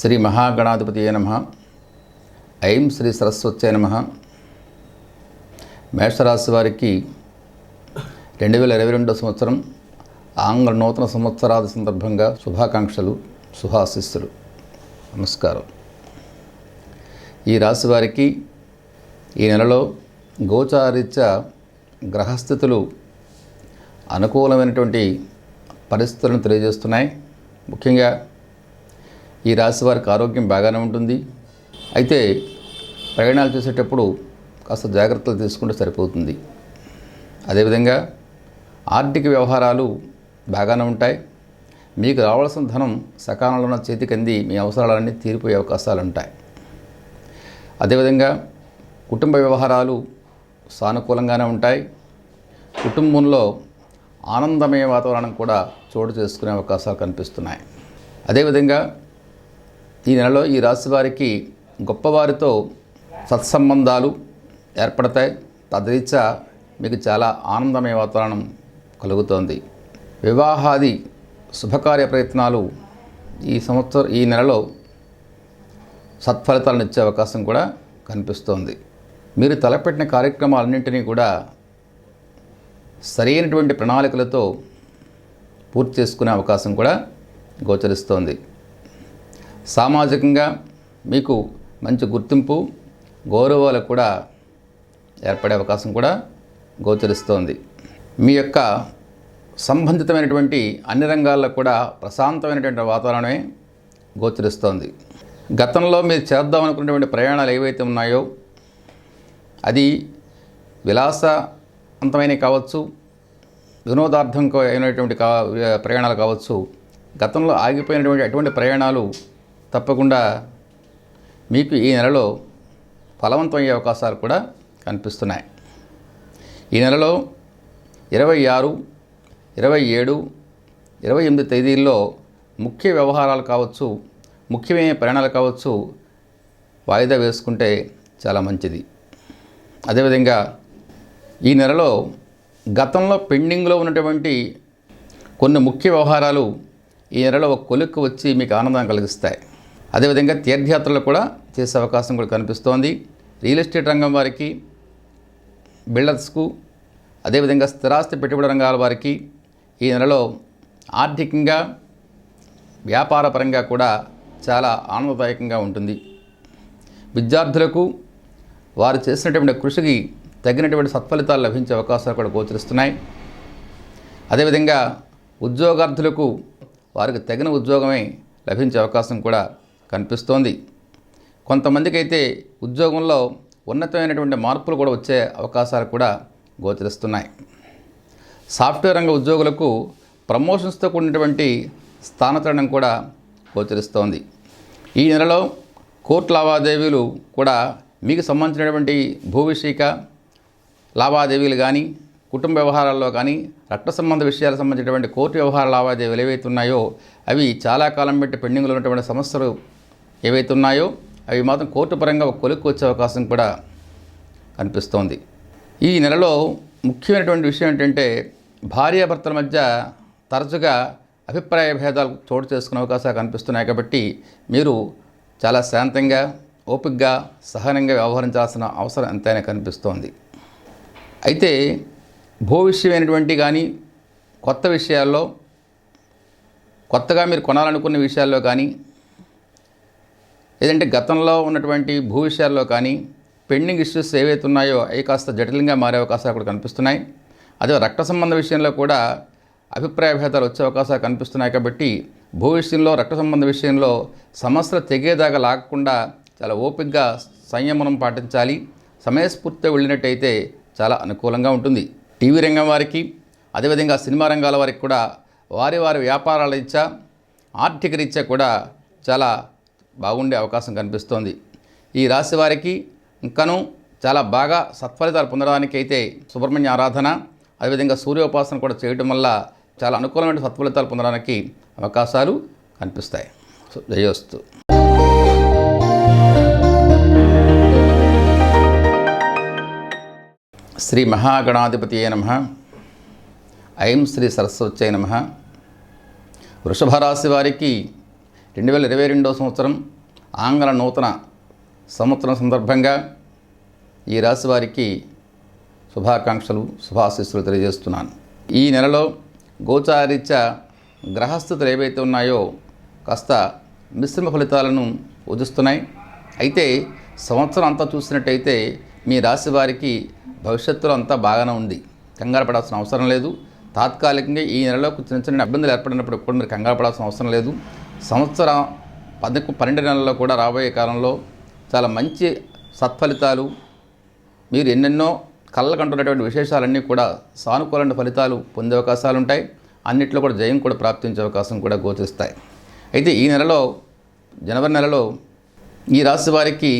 శ్రీ మహాగణాధిపతియే నమః. ఐం శ్రీ సరస్వత్యై నమః. మేషరాశి వారికి 2022 సంవత్సరం ఆంగ్ల నూతన సంవత్సరాది సందర్భంగా శుభాకాంక్షలు, శుభాశీస్సులు. నమస్కారం. ఈ రాశి వారికి ఈ నెలలో గోచారీత్యా గ్రహస్థితులు అనుకూలమైనటువంటి పరిస్థితులను తెలియజేస్తున్నాయి. ముఖ్యంగా ఈ రాశి వారికి ఆరోగ్యం బాగానే ఉంటుంది. అయితే ప్రయాణాలు చేసేటప్పుడు కాస్త జాగ్రత్తలు తీసుకుంటే సరిపోతుంది. అదేవిధంగా ఆర్థిక వ్యవహారాలు బాగానే ఉంటాయి. మీకు రావాల్సిన ధనం సకాలంలో చేతికి అంది మీ అవసరాలన్నీ తీరిపోయే అవకాశాలు ఉంటాయి. అదేవిధంగా కుటుంబ వ్యవహారాలు సానుకూలంగానే ఉంటాయి. కుటుంబంలో ఆనందమయ వాతావరణం కూడా చోటు చేసుకునే అవకాశాలు కనిపిస్తున్నాయి. అదేవిధంగా ఈ నెలలో ఈ రాశి వారికి గొప్పవారితో సత్సంబంధాలు ఏర్పడతాయి. తద్రీత్యా మీకు చాలా ఆనందమయ వాతావరణం కలుగుతోంది. వివాహాది శుభకార్య ప్రయత్నాలు ఈ నెలలో సత్ఫలితాలను ఇచ్చే అవకాశం కూడా కనిపిస్తోంది. మీరు తలపెట్టిన కార్యక్రమాలన్నింటినీ కూడా సరైనటువంటి ప్రణాళికలతో పూర్తి చేసుకునే అవకాశం కూడా గోచరిస్తోంది. సామాజికంగా మీకు మంచి గుర్తింపు, గౌరవాలు కూడా ఏర్పడే అవకాశం కూడా గోచరిస్తోంది. మీ యొక్క సంబంధితమైనటువంటి అన్ని రంగాల్లో కూడా ప్రశాంతమైనటువంటి వాతావరణమే గోచరిస్తోంది. గతంలో మీరు చేద్దాం అనుకున్నటువంటి ప్రయాణాలు ఏవైతే ఉన్నాయో అది విలాసవంతమైనవి కావచ్చు, వినోదార్థం అయినటువంటి ప్రయాణాలు కావచ్చు. గతంలో ఆగిపోయినటువంటి అటువంటి ప్రయాణాలు తప్పకుండా మీకు ఈ నెలలో ఫలవంతమయ్యే అవకాశాలు కూడా కనిపిస్తున్నాయి. ఈ నెలలో 26, 27, 28 తేదీల్లో ముఖ్య వ్యవహారాలు కావచ్చు, ముఖ్యమైన ప్రయాణాలు కావచ్చు వాయిదా వేసుకుంటే చాలా మంచిది. అదేవిధంగా ఈ నెలలో గతంలో పెండింగ్లో ఉన్నటువంటి కొన్ని ముఖ్య వ్యవహారాలు ఈ నెలలో ఒక కొలిక్కు వచ్చి మీకు ఆనందం కలిగిస్తాయి. అదేవిధంగా తీర్థయాత్రలు కూడా చేసే అవకాశం కూడా కనిపిస్తోంది. రియల్ ఎస్టేట్ రంగం వారికి, బిల్డర్స్కు, అదేవిధంగా స్థిరాస్తి పెట్టుబడి రంగాల వారికి ఈ నెలలో ఆర్థికంగా, వ్యాపారపరంగా కూడా చాలా ఆనందదాయకంగా ఉంటుంది. విద్యార్థులకు వారు చేసినటువంటి కృషికి తగినటువంటి సత్ఫలితాలు లభించే అవకాశాలు కూడా గోచరిస్తున్నాయి. అదేవిధంగా ఉద్యోగార్థులకు వారికి తగిన ఉద్యోగమే లభించే అవకాశం కూడా కనిపిస్తోంది. కొంతమందికి అయితే ఉద్యోగంలో ఉన్నతమైనటువంటి మార్పులు కూడా వచ్చే అవకాశాలు కూడా గోచరిస్తున్నాయి. సాఫ్ట్వేర్ రంగ ఉద్యోగులకు ప్రమోషన్స్తో కూడినటువంటి స్థానచలనం కూడా గోచరిస్తోంది. ఈ నెలలో కోర్టు లావాదేవీలు కూడా మీకు సంబంధించినటువంటి భూవిషయిక లావాదేవీలు కానీ, కుటుంబ వ్యవహారాల్లో కానీ, రక్త సంబంధ విషయాలకు సంబంధించినటువంటి కోర్టు వ్యవహార లావాదేవీలు ఏవైతే ఉన్నాయో అవి చాలా కాలం పెట్టి పెండింగ్లో ఉన్నటువంటి సమస్యలు ఏవైతే ఉన్నాయో అవి మాత్రం కోర్టు పరంగా ఒక కొలిక్కు వచ్చే అవకాశం కూడా కనిపిస్తోంది. ఈ నెలలో ముఖ్యమైనటువంటి విషయం ఏంటంటే భార్యాభర్తల మధ్య తరచుగా అభిప్రాయ భేదాలు చోటు చేసుకునే అవకాశాలు కనిపిస్తున్నాయి. కాబట్టి మీరు చాలా శాంతంగా, ఓపికగా, సహనంగా వ్యవహరించాల్సిన అవసరం ఎంతైనా కనిపిస్తోంది. అయితే భూ విషయమైనటువంటి కానీ, కొత్త విషయాల్లో, కొత్తగా మీరు కొనాలనుకున్న విషయాల్లో కానీ, లేదంటే గతంలో ఉన్నటువంటి భూ విషయాల్లో కానీ పెండింగ్ ఇష్యూస్ ఏవైతే ఉన్నాయో అవి కాస్త జటిలంగా మారే అవకాశాలు కూడా కనిపిస్తున్నాయి. అదే రక్త సంబంధ విషయంలో కూడా అభిప్రాయ భేదాలు వచ్చే అవకాశాలు కనిపిస్తున్నాయి. కాబట్టి భూ విషయంలో, రక్త సంబంధ విషయంలో సమస్యలు తెగేదాకా లాగకుండా చాలా ఓపికగా సంయమనం పాటించాలి. సమయస్ఫూర్తితో వెళ్ళినట్టయితే చాలా అనుకూలంగా ఉంటుంది. టీవీ రంగం వారికి, అదేవిధంగా సినిమా రంగాల వారికి కూడా వారి వ్యాపారాల రీత్యా, ఆర్థిక రీత్యా కూడా చాలా బాగుండే అవకాశం కనిపిస్తోంది. ఈ రాశి వారికి ఇంకనూ చాలా బాగా సత్ఫలితాలు పొందడానికి అయితే సుబ్రహ్మణ్య ఆరాధన, అదేవిధంగా సూర్యోపాసన కూడా చేయడం వల్ల చాలా అనుకూలమైన సత్ఫలితాలు పొందడానికి అవకాశాలు కనిపిస్తాయి. జయోస్తు. శ్రీ మహాగణాధిపతియే నమః. ఐం శ్రీ సరస్వత్యై నమః. వృషభ రాశి వారికి 2022 సంవత్సరం ఆంగ్ల నూతన సంవత్సరం సందర్భంగా ఈ రాశి వారికి శుభాకాంక్షలు, శుభాశీస్సులు తెలియజేస్తున్నాను. ఈ నెలలో గోచారీత్యా గ్రహస్థితులు ఏవైతే ఉన్నాయో కాస్త మిశ్రమ ఫలితాలను వదిస్తున్నాయి. అయితే సంవత్సరం అంతా చూసినట్టయితే మీ రాశి వారికి భవిష్యత్తులో అంతా బాగానే ఉంది, కంగారు పడాల్సిన అవసరం లేదు. తాత్కాలికంగా ఈ నెలలో చిన్న చిన్న ఇబ్బందులు ఏర్పడినప్పుడు కూడా మీరు కంగారు పడాల్సిన అవసరం లేదు. సంవత్సరం 12 నెలల్లో కూడా రాబోయే కాలంలో చాలా మంచి సత్ఫలితాలు, మీరు ఎన్నెన్నో కళ్ళకంటున్నటువంటి విశేషాలన్నీ కూడా సానుకూలమైన ఫలితాలు పొందే అవకాశాలు ఉంటాయి. అన్నిట్లో కూడా జయం కూడా ప్రాప్తించే అవకాశం కూడా గోచరిస్తాయి. అయితే ఈ నెలలో జనవరి నెలలో ఈ రాశి వారికి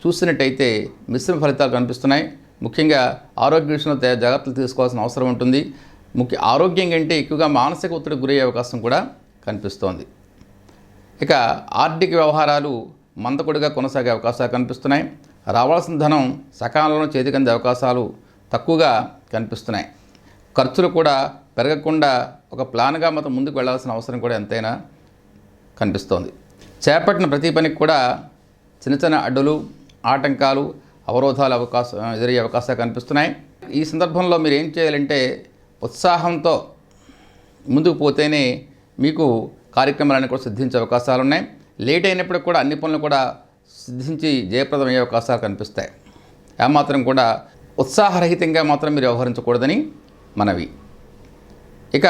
చూసినట్టయితే మిశ్రమ ఫలితాలు కనిపిస్తున్నాయి. ముఖ్యంగా ఆరోగ్య విషయంలో జాగ్రత్తలు తీసుకోవాల్సిన అవసరం ఉంటుంది. ఆరోగ్యం కంటే ఎక్కువగా మానసిక ఒత్తిడికి గురయ్యే అవకాశం కూడా కనిపిస్తోంది. ఇక ఆర్థిక వ్యవహారాలు మందకొడిగా కొనసాగే అవకాశాలు కనిపిస్తున్నాయి. రావాల్సిన ధనం సకాలంలో చేతికి అందే అవకాశాలు తక్కువగా కనిపిస్తున్నాయి. ఖర్చులు కూడా పెరగకుండా ఒక ప్లాన్గా మాత్రం ముందుకు వెళ్లాల్సిన అవసరం కూడా ఎంతైనా కనిపిస్తోంది. చేపట్టిన ప్రతి పనికి కూడా చిన్న చిన్న అడ్డులు, ఆటంకాలు, అవరోధాలు ఎదురయ్యే అవకాశాలు కనిపిస్తున్నాయి. ఈ సందర్భంలో మీరు ఏం చేయాలంటే ఉత్సాహంతో ముందుకు పోతేనే మీకు కార్యక్రమాలన్నీ కూడా సిద్ధించే అవకాశాలు ఉన్నాయి. లేట్ అయినప్పుడు కూడా అన్ని పనులు కూడా సిద్ధించి జయప్రదమయ్యే అవకాశాలు కనిపిస్తాయి. ఏమాత్రం కూడా ఉత్సాహరహితంగా మాత్రం మీరు వ్యవహరించకూడదని మనవి. ఇక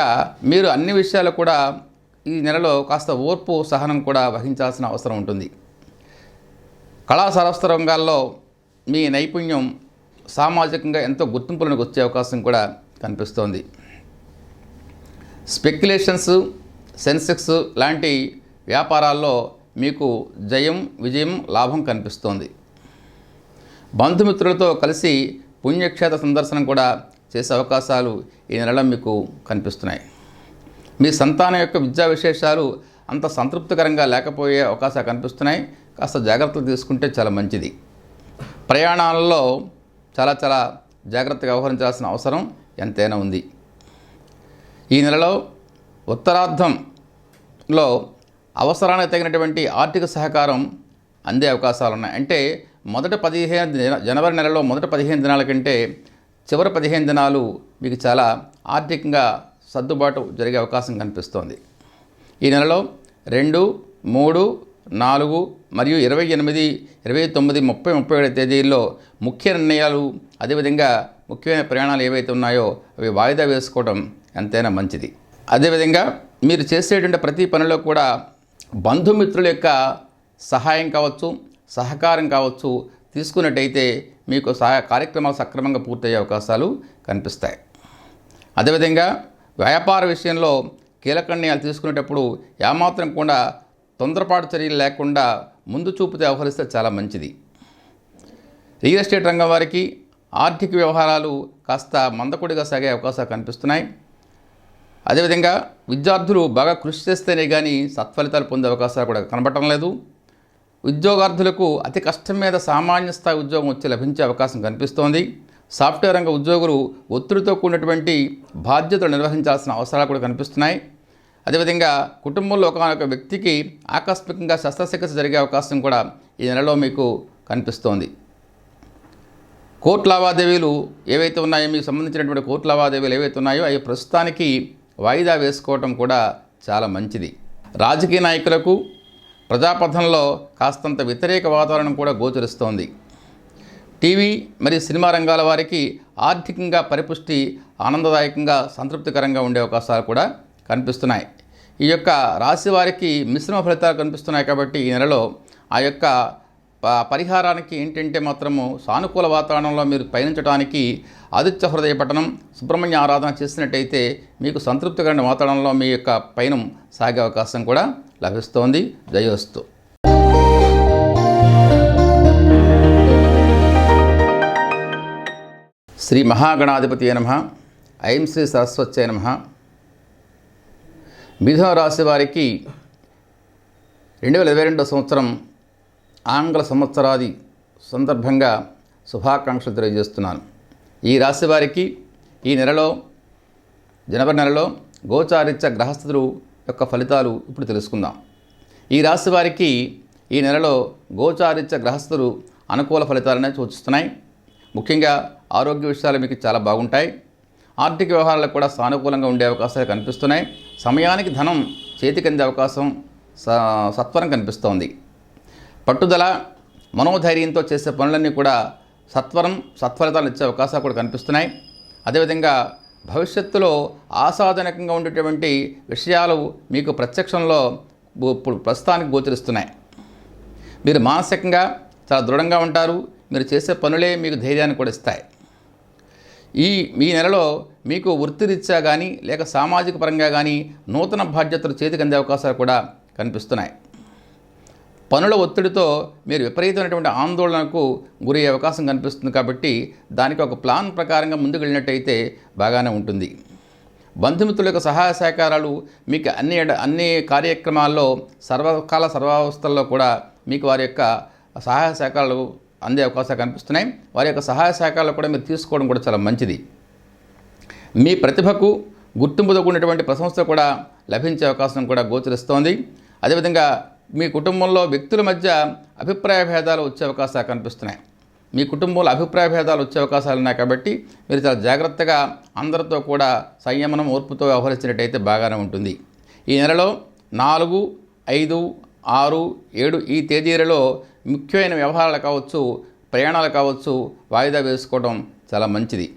మీరు అన్ని విషయాలు కూడా ఈ నెలలో కాస్త ఓర్పు, సహనం కూడా వహించాల్సిన అవసరం ఉంటుంది. కళా శాస్త్ర రంగాల్లో మీ నైపుణ్యం సామాజికంగా ఎంతో గుర్తింపులకు వచ్చే అవకాశం కూడా కనిపిస్తోంది. స్పెక్యులేషన్స్, సెన్సెక్స్ లాంటి వ్యాపారాల్లో మీకు జయం, విజయం, లాభం కనిపిస్తోంది. బంధుమిత్రులతో కలిసి పుణ్యక్షేత్ర సందర్శనం కూడా చేసే అవకాశాలు ఈ నెలలో మీకు కనిపిస్తున్నాయి. మీ సంతానం యొక్క విద్యా విశేషాలు అంత సంతృప్తికరంగా లేకపోయే అవకాశాలు కనిపిస్తున్నాయి. కాస్త జాగ్రత్తలు తీసుకుంటే చాలా మంచిది. ప్రయాణాలలో చాలా జాగ్రత్తగా వ్యవహరించాల్సిన అవసరం ఎంతైనా ఉంది. ఈ నెలలో ఉత్తరార్ధంలో అవసరానికి తగినటువంటి ఆర్థిక సహకారం అందే అవకాశాలు ఉన్నాయి. అంటే జనవరి నెలలో మొదటి 15 దినాల కంటే చివరి 15 దినాలు మీకు చాలా ఆర్థికంగా సర్దుబాటు జరిగే అవకాశం కనిపిస్తోంది. ఈ నెలలో 2, 3, 4 మరియు 28, 29, 30, 37 తేదీల్లో ముఖ్య నిర్ణయాలు, అదేవిధంగా ముఖ్యమైన ప్రయాణాలు ఏవైతే ఉన్నాయో అవి వాయిదా వేసుకోవడం ఎంతైనా మంచిది. అదేవిధంగా మీరు చేసేటువంటి ప్రతి పనిలో కూడా బంధుమిత్రుల యొక్క సహాయం కావచ్చు, సహకారం కావచ్చు తీసుకున్నట్టయితే మీకు కార్యక్రమాలు సక్రమంగా పూర్తయ్యే అవకాశాలు కనిపిస్తాయి. అదేవిధంగా వ్యాపార విషయంలో కీలక నిర్ణయాలు తీసుకునేటప్పుడు ఏమాత్రం కూడా తొందరపాటు చర్యలు లేకుండా ముందు చూపుతో వ్యవహరిస్తే చాలా మంచిది. రియల్ ఎస్టేట్ రంగం వారికి ఆర్థిక వ్యవహారాలు కాస్త మందకొడిగా సాగే అవకాశాలు కనిపిస్తున్నాయి. అదేవిధంగా విద్యార్థులు బాగా కృషి చేస్తేనే కానీ సత్ఫలితాలు పొందే అవకాశాలు కూడా కనబడటం లేదు. ఉద్యోగార్థులకు అతి కష్టం మీద సామాన్య స్థాయి ఉద్యోగం వచ్చి లభించే అవకాశం కనిపిస్తోంది. సాఫ్ట్వేర్ రంగ ఉద్యోగులు ఒత్తిడితో కూడినటువంటి బాధ్యతలు నిర్వహించాల్సిన అవసరాలు కూడా కనిపిస్తున్నాయి. అదేవిధంగా కుటుంబంలో ఒక వ్యక్తికి ఆకస్మికంగా శస్త్రచికిత్స జరిగే అవకాశం కూడా ఈ నెలలో మీకు కనిపిస్తోంది. కోర్టు లావాదేవీలు ఏవైతే ఉన్నాయో, మీకు సంబంధించినటువంటి కోర్టు లావాదేవీలు ఏవైతే ఉన్నాయో అవి ప్రస్తుతానికి వాయిదా వేసుకోవటం కూడా చాలా మంచిది. రాజకీయ నాయకులకు ప్రజాపథంలో కాస్తంత వ్యతిరేక వాతావరణం కూడా గోచరిస్తోంది. టీవీ మరియు సినిమా రంగాల వారికి ఆర్థికంగా పరిపుష్టి, ఆనందదాయకంగా, సంతృప్తికరంగా ఉండే అవకాశాలు కూడా కనిపిస్తున్నాయి. ఈ యొక్క రాశి వారికి మిశ్రమ ఫలితాలు కనిపిస్తున్నాయి. కాబట్టి ఈ నెలలో ఆ యొక్క పరిహారానికి ఏంటంటే మాత్రము సానుకూల వాతావరణంలో మీరు పయనించడానికి ఆదిత్య హృదయ పఠనం, సుబ్రహ్మణ్య ఆరాధన చేసినట్టయితే మీకు సంతృప్తికరమైన వాతావరణంలో మీ యొక్క పయనం సాగే అవకాశం కూడా లభిస్తోంది. జయోస్తు. శ్రీ మహాగణాధిపతి నమః. ఐం శ్రీ సరస్వత్యై నమః. మిథున రాశి వారికి 2022 సంవత్సరం ఆంగ్ల సంవత్సరాది సందర్భంగా శుభాకాంక్షలు తెలియజేస్తున్నాను. ఈ రాశి వారికి ఈ నెలలో, జనవరి నెలలో గోచారిత్య గ్రహస్థితులు యొక్క ఫలితాలు ఇప్పుడు తెలుసుకుందాం. ఈ రాశి వారికి ఈ నెలలో గోచారిత్య గ్రహస్థులు అనుకూల ఫలితాలనే సూచిస్తున్నాయి. ముఖ్యంగా ఆరోగ్య విషయాలు మీకు చాలా బాగుంటాయి. ఆర్థిక వ్యవహారాలకు కూడా సానుకూలంగా ఉండే అవకాశాలు కనిపిస్తున్నాయి. సమయానికి ధనం చేతికి అందే అవకాశం సత్వరం కనిపిస్తోంది. పట్టుదల మనోధైర్యంతో చేసే పనులన్నీ కూడా సత్ఫలితాలు ఇచ్చే అవకాశాలు కూడా కనిపిస్తున్నాయి. అదేవిధంగా భవిష్యత్తులో ఆశాజనకంగా ఉండేటువంటి విషయాలు మీకు ప్రత్యక్షంలో ఇప్పుడు ప్రస్తుతానికి గోచరిస్తున్నాయి. మీరు మానసికంగా చాలా దృఢంగా ఉంటారు. మీరు చేసే పనులే మీకు ధైర్యాన్ని కూడా ఇస్తాయి. ఈ నెలలో మీకు వృత్తిరీత్యా కానీ లేక సామాజిక పరంగా కానీ నూతన బాధ్యతలు చేతికి అందే అవకాశాలు కూడా కనిపిస్తున్నాయి. పనుల ఒత్తిడితో మీరు విపరీతమైనటువంటి ఆందోళనకు గురయ్యే అవకాశం కనిపిస్తుంది. కాబట్టి దానికి ఒక ప్లాన్ ప్రకారంగా ముందుకు వెళ్ళినట్టయితే బాగానే ఉంటుంది. బంధుమిత్రుల యొక్క సహాయ సహకారాలు మీకు అన్ని కార్యక్రమాల్లో సర్వావస్థల్లో కూడా మీకు వారి యొక్క సహాయ సహకారాలు అందే అవకాశాలు కనిపిస్తున్నాయి. వారి యొక్క సహాయ సహకారాలు కూడా మీరు తీసుకోవడం కూడా చాలా మంచిది. మీ ప్రతిభకు గుర్తింపుతో కూడినటువంటి ప్రశంస కూడా లభించే అవకాశం కూడా గోచరిస్తోంది. అదేవిధంగా మీ కుటుంబంలో వ్యక్తుల మధ్య అభిప్రాయ భేదాలు వచ్చే అవకాశాలు కనిపిస్తున్నాయి. మీ కుటుంబంలో అభిప్రాయ భేదాలు వచ్చే అవకాశాలు ఉన్నాయి. కాబట్టి మీరు చాలా జాగ్రత్తగా అందరితో కూడా సంయమనం ఓర్పుతో వ్యవహరించినట్టయితే బాగానే ఉంటుంది. ఈ నెలలో 4, 5, 6, 7 ఈ తేదీలలో ముఖ్యమైన వ్యవహారాలు కావచ్చు, ప్రయాణాలు కావచ్చు వాయిదా వేసుకోవడం చాలా మంచిది.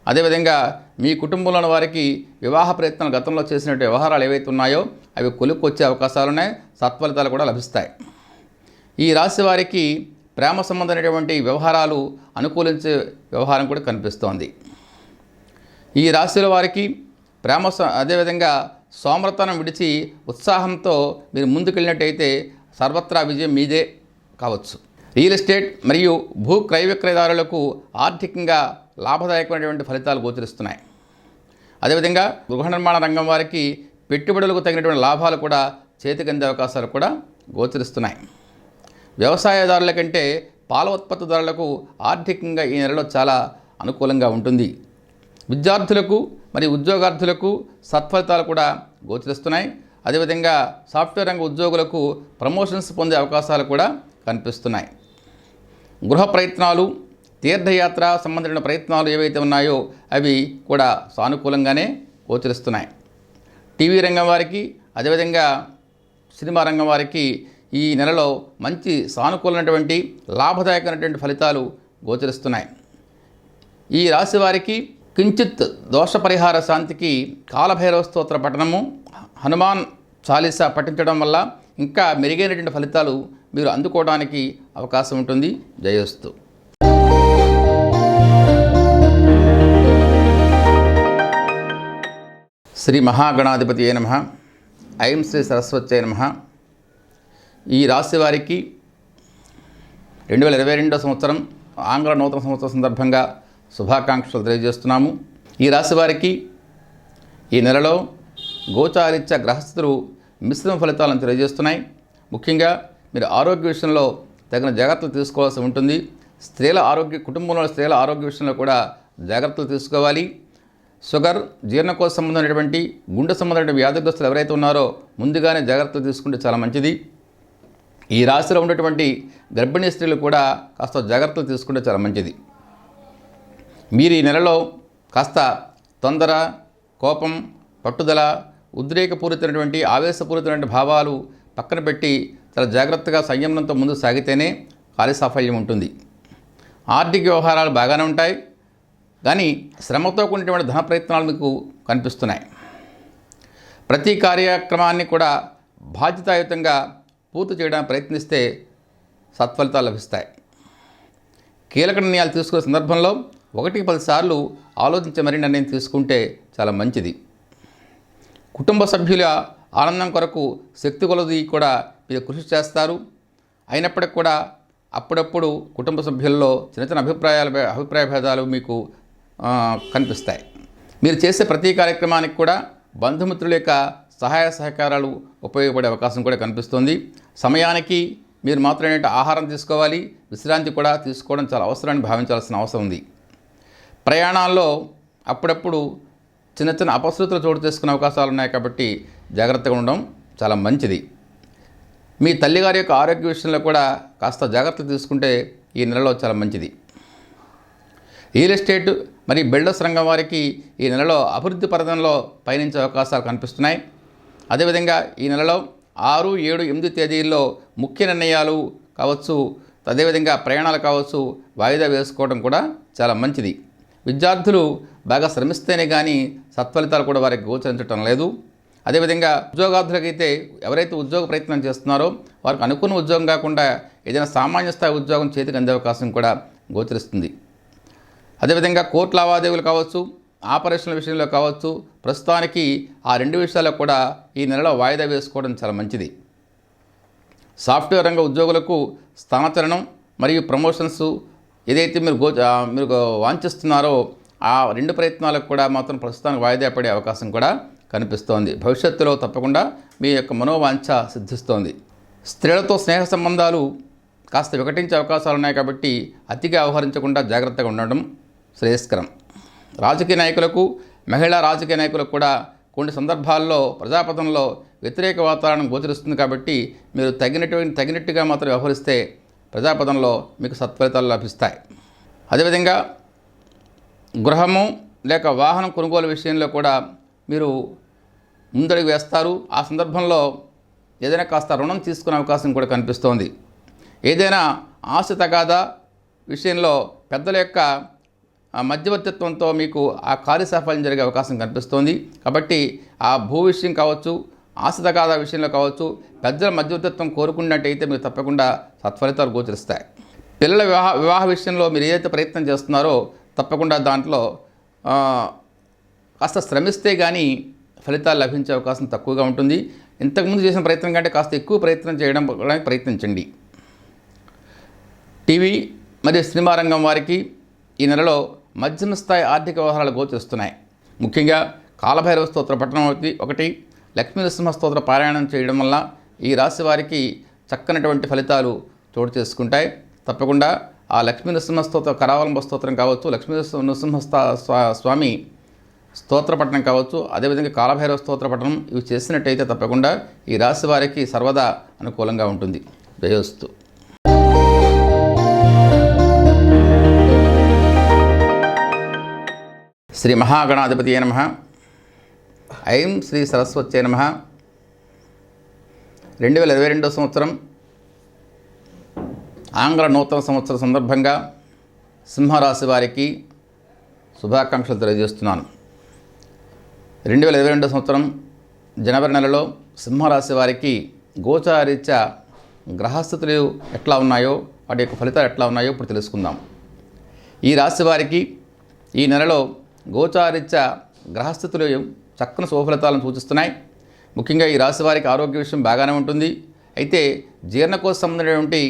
అదేవిధంగా మీ కుటుంబంలోని వారికి వివాహ ప్రయత్నాలు గతంలో చేసినటువంటి వ్యవహారాలు ఏవైతే ఉన్నాయో అవి కొలుక్కొచ్చే అవకాశాలు ఉన్నాయి. సత్ఫలితాలు కూడా లభిస్తాయి. ఈ రాశి వారికి ప్రేమ సంబంధమైనటువంటి వ్యవహారాలు అనుకూలించే వ్యవహారం కూడా కనిపిస్తోంది. ఈ రాశిలో వారికి అదేవిధంగా సోమరతనం విడిచి ఉత్సాహంతో మీరు ముందుకెళ్ళినట్టయితే సర్వత్రా విజయం మీదే కావచ్చు. రియల్ ఎస్టేట్ మరియు భూ క్రయ విక్రయదారులకు ఆర్థికంగా లాభదాయకమైనటువంటి ఫలితాలు గోచరిస్తున్నాయి. అదేవిధంగా గృహ నిర్మాణ రంగం వారికి పెట్టుబడులకు తగినటువంటి లాభాలు కూడా చేతికి అందే అవకాశాలు కూడా గోచరిస్తున్నాయి. వ్యవసాయదారుల కంటే పాల ఉత్పత్తిదారులకు ఆర్థికంగా ఈ నెలలో చాలా అనుకూలంగా ఉంటుంది. విద్యార్థులకు మరియు ఉద్యోగార్థులకు సత్ఫలితాలు కూడా గోచరిస్తున్నాయి. అదేవిధంగా సాఫ్ట్వేర్ రంగ ఉద్యోగులకు ప్రమోషన్స్ పొందే అవకాశాలు కూడా కనిపిస్తున్నాయి. గృహ ప్రయత్నాలు, తీర్థయాత్ర సంబంధించిన ప్రయత్నాలు ఏవైతే ఉన్నాయో అవి కూడా సానుకూలంగానే గోచరిస్తున్నాయి. టీవీ రంగం వారికి అదేవిధంగా సినిమా రంగం వారికి ఈ నెలలో మంచి సానుకూలమైనటువంటి లాభదాయకమైనటువంటి ఫలితాలు గోచరిస్తున్నాయి. ఈ రాశి వారికి కించిత్ దోష పరిహార శాంతికి కాలభైరవ స్తోత్ర పఠనము, హనుమాన్ చాలీసా పఠించడం వల్ల ఇంకా మెరుగైనటువంటి ఫలితాలు మీరు అందుకోవడానికి అవకాశం ఉంటుంది. జయోస్తు. శ్రీ మహాగణాధిపతి నమః. ఐం శ్రీ సరస్వత్యై నమః. ఈ రాశి వారికి 2022 సంవత్సరం ఆంగ్ల నూతన సంవత్సరం సందర్భంగా శుభాకాంక్షలు తెలియజేస్తున్నాము. ఈ రాశి వారికి ఈ నెలలో గోచారిత్య గ్రహస్థులు మిశ్రమ ఫలితాలను తెలియజేస్తున్నాయి. ముఖ్యంగా మీరు ఆరోగ్య విషయంలో తగిన జాగ్రత్తలు తీసుకోవాల్సి ఉంటుంది. కుటుంబంలో స్త్రీల ఆరోగ్య విషయంలో కూడా జాగ్రత్తలు తీసుకోవాలి. షుగర్, జీర్ణకోశ సంబంధమైనటువంటి గుండె సంబంధమైన వ్యాధిగ్రస్తులు ఎవరైతే ఉన్నారో ముందుగానే జాగ్రత్తలు తీసుకుంటే చాలా మంచిది. ఈ రాశిలో ఉన్నటువంటి గర్భిణీ స్త్రీలు కూడా కాస్త జాగ్రత్తలు తీసుకుంటే చాలా మంచిది. మీరు ఈ నెలలో కాస్త తొందర, కోపం, పట్టుదల, ఉద్రేకపూరితమైనటువంటి ఆవేశపూరితమైన భావాలు పక్కన పెట్టి చాలా జాగ్రత్తగా సంయమనంతో ముందుకు సాగితేనే కార్యసాఫల్యం ఉంటుంది. ఆర్థిక వ్యవహారాలు బాగానే ఉంటాయి, కానీ శ్రమతో కూడినటువంటి ధన ప్రయత్నాలు మీకు కనిపిస్తున్నాయి. ప్రతి కార్యక్రమాన్ని కూడా బాధ్యతాయుతంగా పూర్తి చేయడానికి ప్రయత్నిస్తే సత్ఫలితాలు లభిస్తాయి. కీలక నిర్ణయాలు తీసుకునే సందర్భంలో 1-10 సార్లు ఆలోచించి మరీ నిర్ణయం తీసుకుంటే చాలా మంచిది. కుటుంబ సభ్యుల ఆనందం కొరకు శక్తి కొలది కూడా మీరు కృషి చేస్తారు. అయినప్పటికీ కూడా అప్పుడప్పుడు కుటుంబ సభ్యుల్లో చిన్న చిన్న అభిప్రాయ భేదాలు మీకు కనిపిస్తాయి. మీరు చేసే ప్రతి కార్యక్రమానికి కూడా బంధుమిత్రుల యొక్క సహాయ సహకారాలు ఉపయోగపడే అవకాశం కూడా కనిపిస్తుంది. సమయానికి మీరు మాత్రం ఏంటంటే ఆహారం తీసుకోవాలి, విశ్రాంతి కూడా తీసుకోవడం చాలా అవసరాన్ని భావించాల్సిన అవసరం ఉంది. ప్రయాణాల్లో అప్పుడప్పుడు చిన్న చిన్న అపశృతులు చోటు చేసుకునే అవకాశాలు ఉన్నాయి. కాబట్టి జాగ్రత్తగా ఉండడం చాలా మంచిది. మీ తల్లిగారి యొక్క ఆరోగ్య విషయంలో కూడా కాస్త జాగ్రత్తలు తీసుకుంటే ఈ నెలలో చాలా మంచిది. రియల్ ఎస్టేట్ మరియు బిల్డర్స్ రంగం వారికి ఈ నెలలో అభివృద్ధి పథంలో పయనించే అవకాశాలు కనిపిస్తున్నాయి. అదేవిధంగా ఈ నెలలో 6, 7, 8 తేదీల్లో ముఖ్య నిర్ణయాలు కావచ్చు, అదేవిధంగా ప్రయాణాలు కావచ్చు వాయిదా వేసుకోవడం కూడా చాలా మంచిది. విద్యార్థులు బాగా శ్రమిస్తేనే కానీ సత్ఫలితాలు కూడా వారికి గోచరించడం లేదు. అదేవిధంగా ఉద్యోగార్థులకైతే ఎవరైతే ఉద్యోగ ప్రయత్నం చేస్తున్నారో వారికి అనుకున్న ఉద్యోగం కాకుండా ఏదైనా సామాన్య స్థాయి ఉద్యోగం చేతికి అందే అవకాశం కూడా గోచరిస్తుంది. అదేవిధంగా కోర్టు లావాదేవీలు కావచ్చు, ఆపరేషన్ల విషయంలో కావచ్చు, ప్రస్తుతానికి ఆ 2 విషయాల్లో కూడా ఈ నెలలో వాయిదా వేసుకోవడం చాలా మంచిది. సాఫ్ట్వేర్ రంగ ఉద్యోగులకు స్థానచలనం మరియు ప్రమోషన్స్ ఏదైతే మీరు వాంఛిస్తున్నారో ఆ 2 ప్రయత్నాలకు కూడా మాత్రం ప్రస్తుతానికి వాయిదా పడే అవకాశం కూడా కనిపిస్తోంది. భవిష్యత్తులో తప్పకుండా మీ యొక్క మనోవాంఛ సిద్ధిస్తోంది. స్త్రీలతో స్నేహ సంబంధాలు కాస్త వికటించే అవకాశాలు ఉన్నాయి కాబట్టి అతిగా వ్యవహరించకుండా జాగ్రత్తగా ఉండడం శ్రేయస్కరం. రాజకీయ నాయకులకు, మహిళా రాజకీయ నాయకులకు కూడా కొన్ని సందర్భాల్లో ప్రజాపథంలో వ్యతిరేక వాతావరణం గోచరిస్తుంది కాబట్టి మీరు తగినట్టుగా మాత్రం వ్యవహరిస్తే ప్రజాపథంలో మీకు సత్ఫలితాలు లభిస్తాయి. అదేవిధంగా గృహము లేక వాహనం కొనుగోలు విషయంలో కూడా మీరు ముందడుగు వేస్తారు. ఆ సందర్భంలో ఏదైనా కాస్త రుణం తీసుకునే అవకాశం కూడా కనిపిస్తోంది. ఏదైనా ఆశ తగాదా విషయంలో పెద్దల యొక్క మధ్యవర్తిత్వంతో మీకు ఆ కార్యసాఫల్యం జరిగే అవకాశం కనిపిస్తోంది. కాబట్టి ఆ భూ విషయం కావచ్చు, ఆశ తగాదా విషయంలో కావచ్చు, పెద్దల మధ్యవర్తిత్వం కోరుకున్నట్టయితే మీకు తప్పకుండా సత్ఫలితాలు గోచరిస్తాయి. పిల్లల వివాహ విషయంలో మీరు ఏదైతే ప్రయత్నం చేస్తున్నారో తప్పకుండా దాంట్లో కాస్త శ్రమిస్తే కానీ ఫలితాలు లభించే అవకాశం తక్కువగా ఉంటుంది. ఇంతకుముందు చేసిన ప్రయత్నం కంటే కాస్త ఎక్కువ ప్రయత్నం చేయడానికి ప్రయత్నించండి. టీవీ మరియు సినిమా రంగం వారికి ఈ నెలలో మధ్యమ స్థాయి ఆర్థిక వ్యవహారాలు గోచరిస్తున్నాయి. ముఖ్యంగా కాలభైరవ స్తోత్ర పఠనం ఒకటి, లక్ష్మీ నరసింహ స్తోత్ర పారాయణం చేయడం వల్ల ఈ రాశి వారికి చక్కనటువంటి ఫలితాలు చోటు చేసుకుంటాయి. తప్పకుండా ఆ లక్ష్మీ నరసింహ స్తోత్ర కరావలంబ స్తోత్రం కావచ్చు, లక్ష్మీ నరసింహ స్వామి స్తోత్ర పఠనం కావచ్చు, అదేవిధంగా కాలభైరవ స్తోత్ర పఠనం ఇవి చేసినట్టయితే తప్పకుండా ఈ రాశి వారికి సర్వదా అనుకూలంగా ఉంటుంది. జయోస్తు. శ్రీ మహాగణాధిపతియే నమః. ఐం శ్రీ సరస్వత్యై నమః. 2022 సంవత్సరం ఆంగ్ల నూతన సంవత్సరం సందర్భంగా సింహరాశి వారికి శుభాకాంక్షలు తెలియజేస్తున్నాను. 2022 సంవత్సరం జనవరి నెలలో సింహరాశి వారికి గోచారీత్యా గ్రహస్థితులు ఎట్లా ఉన్నాయో వాటి యొక్క ఫలితాలు ఎట్లా ఉన్నాయో ఇప్పుడు తెలుసుకుందాం. ఈ రాశి వారికి ఈ నెలలో గోచారీత్యా గ్రహస్థితులు చక్కని శుభఫలితాలను సూచిస్తున్నాయి. ముఖ్యంగా ఈ రాశి వారికి ఆరోగ్య విషయం బాగానే ఉంటుంది. అయితే జీర్ణకోశ సంబంధించినటువంటి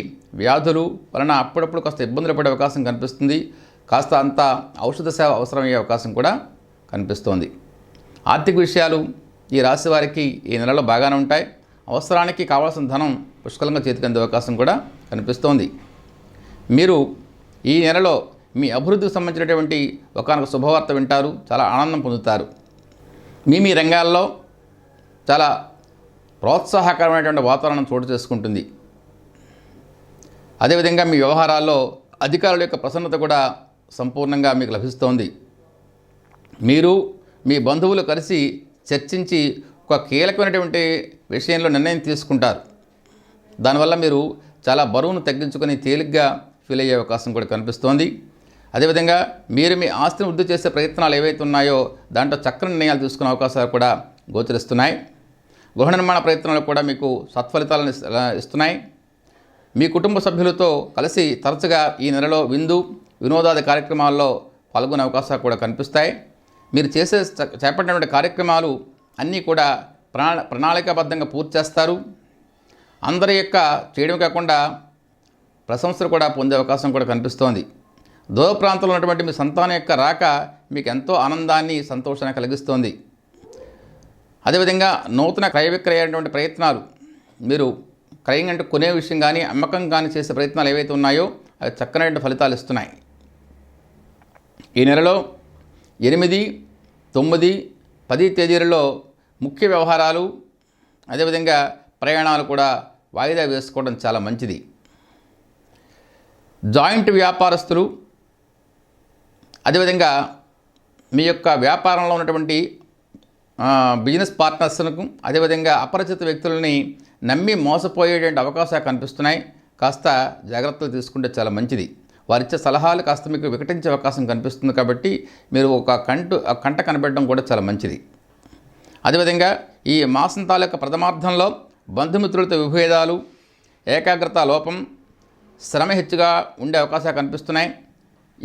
వ్యాధులు వలన అప్పుడప్పుడు కాస్త ఇబ్బందులు పడే అవకాశం కనిపిస్తుంది. కాస్త అంత ఔషధ సేవ అవసరమయ్యే అవకాశం కూడా కనిపిస్తోంది. ఆర్థిక విషయాలు ఈ రాశి వారికి ఈ నెలలో బాగానే ఉంటాయి. అవసరానికి కావాల్సిన ధనం పుష్కలంగా చేతికి అందే అవకాశం కూడా కనిపిస్తోంది. మీరు ఈ నెలలో మీ అభివృద్ధికి సంబంధించినటువంటి ఒకానొక శుభవార్త వింటారు, చాలా ఆనందం పొందుతారు. మీ రంగాల్లో చాలా ప్రోత్సాహకరమైనటువంటి వాతావరణం చోటు చేసుకుంటుంది. అదేవిధంగా మీ వ్యవహారాల్లో అధికారుల యొక్క ప్రసన్నత కూడా సంపూర్ణంగా మీకు లభిస్తోంది. మీరు మీ బంధువులు కలిసి చర్చించి ఒక కీలకమైనటువంటి విషయంలో నిర్ణయం తీసుకుంటారు. దానివల్ల మీరు చాలా బరువును తగ్గించుకొని తేలిగ్గా ఫీల్ అయ్యే అవకాశం కూడా కనిపిస్తోంది. అదేవిధంగా మీరు మీ ఆస్తిని వృద్ధి చేసే ప్రయత్నాలు ఏవైతే ఉన్నాయో దాంట్లో చక్కని నిర్ణయాలు తీసుకునే అవకాశాలు కూడా గోచరిస్తున్నాయి. గృహ నిర్మాణ ప్రయత్నాలు కూడా మీకు సత్ఫలితాలను ఇస్తున్నాయి. మీ కుటుంబ సభ్యులతో కలిసి తరచుగా ఈ నెలలో వినోదాది కార్యక్రమాల్లో పాల్గొనే అవకాశాలు కూడా కనిపిస్తాయి. మీరు చేపట్టినటువంటి కార్యక్రమాలు అన్నీ కూడా ప్రణాళికాబద్ధంగా పూర్తి చేస్తారు. అందరి యొక్క చేయడం కాకుండా ప్రశంసలు కూడా పొందే అవకాశం కూడా కనిపిస్తోంది. దూర ప్రాంతంలో ఉన్నటువంటి మీ సంతానం యొక్క రాక మీకు ఎంతో ఆనందాన్ని, సంతోషాన్ని కలిగిస్తోంది. అదేవిధంగా నూతన క్రయ విక్రయటువంటి ప్రయత్నాలు, మీరు క్రయం అంటే కొనే విషయం కానీ అమ్మకం కానీ చేసే ప్రయత్నాలు ఏవైతే ఉన్నాయో అవి చక్కనైన ఫలితాలు ఇస్తున్నాయి. ఈ నెలలో 8, 9, 10 తేదీలలో ముఖ్య వ్యవహారాలు, అదేవిధంగా ప్రయాణాలు కూడా వాయిదా వేసుకోవడం చాలా మంచిది. జాయింట్ వ్యాపారస్తులు, అదేవిధంగా మీ యొక్క వ్యాపారంలో ఉన్నటువంటి బిజినెస్ పార్ట్నర్స్లకు, అదేవిధంగా అపరిచిత వ్యక్తులని నమ్మి మోసపోయేటువంటి అవకాశాలు కనిపిస్తున్నాయి. కాస్త జాగ్రత్తలు తీసుకుంటే చాలా మంచిది. వారిచ్చే సలహాలు కాస్త మీకు వికటించే అవకాశం కనిపిస్తుంది కాబట్టి మీరు ఒక కంట కనిపెట్టడం కూడా చాలా మంచిది. అదేవిధంగా ఈ మాసం తాలూకా ప్రథమార్థంలో బంధుమిత్రులతో విభేదాలు, ఏకాగ్రత లోపం, శ్రమ హెచ్చుగా ఉండే అవకాశాలు కనిపిస్తున్నాయి.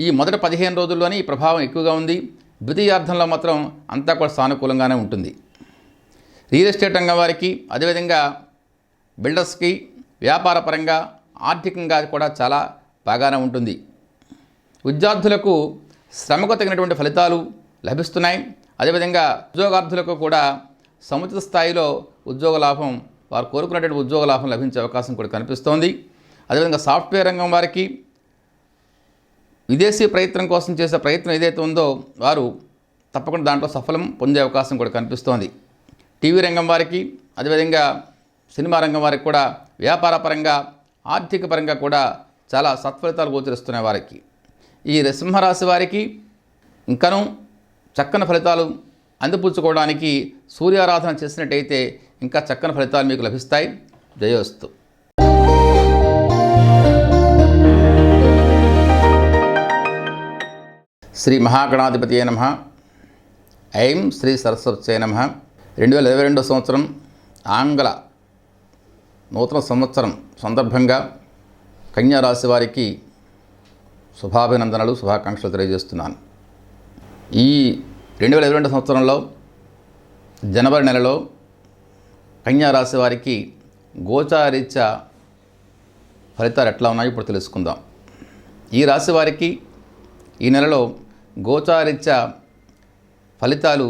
ఈ మొదటి 15 రోజుల్లోనే ఈ ప్రభావం ఎక్కువగా ఉంది. ద్వితీయార్థంలో మాత్రం అంతా కూడా సానుకూలంగానే ఉంటుంది. రియల్ ఎస్టేట్ రంగం వారికి, అదేవిధంగా బిల్డర్స్కి వ్యాపార పరంగా, ఆర్థికంగా కూడా చాలా బాగానే ఉంటుంది. విద్యార్థులకు శ్రమకు తగినటువంటి ఫలితాలు లభిస్తున్నాయి. అదేవిధంగా ఉద్యోగార్థులకు కూడా సముచిత స్థాయిలో ఉద్యోగ లాభం, వారు కోరుకున్నటువంటి ఉద్యోగ లాభం లభించే అవకాశం కూడా కనిపిస్తోంది. అదేవిధంగా సాఫ్ట్వేర్ రంగం వారికి విదేశీ ప్రయత్నం కోసం చేసే ప్రయత్నం ఏదైతే ఉందో వారు తప్పకుండా దాంట్లో సఫలం పొందే అవకాశం కూడా కనిపిస్తోంది. టీవీ రంగం వారికి, అదేవిధంగా సినిమా రంగం వారికి కూడా వ్యాపార పరంగా, ఆర్థిక పరంగా కూడా చాలా సత్ఫలితాలు గోచరిస్తున్నాయి వారికి. ఈ సింహరాశి వారికి ఇంకనూ చక్కని ఫలితాలు అందిపుచ్చుకోవడానికి సూర్యారాధన చేసినట్టయితే ఇంకా చక్కని ఫలితాలు మీకు లభిస్తాయి. జయోస్తు. శ్రీ మహాగణాధిపతియే నమః. ఐం శ్రీ సరస్వత్యై నమః. 2022 సంవత్సరం ఆంగ్ల నూతన సంవత్సరం సందర్భంగా కన్యా రాశి వారికి శుభాభినందనలు, శుభాకాంక్షలు తెలియజేస్తున్నాను. ఈ 2022 సంవత్సరంలో జనవరి నెలలో కన్యా రాశి వారికి గోచారీత్యా ఫలితాలు ఎట్లా ఉన్నాయో ఇప్పుడు తెలుసుకుందాం. ఈ రాశి వారికి ఈ నెలలో గోచారీత్యా ఫలితాలు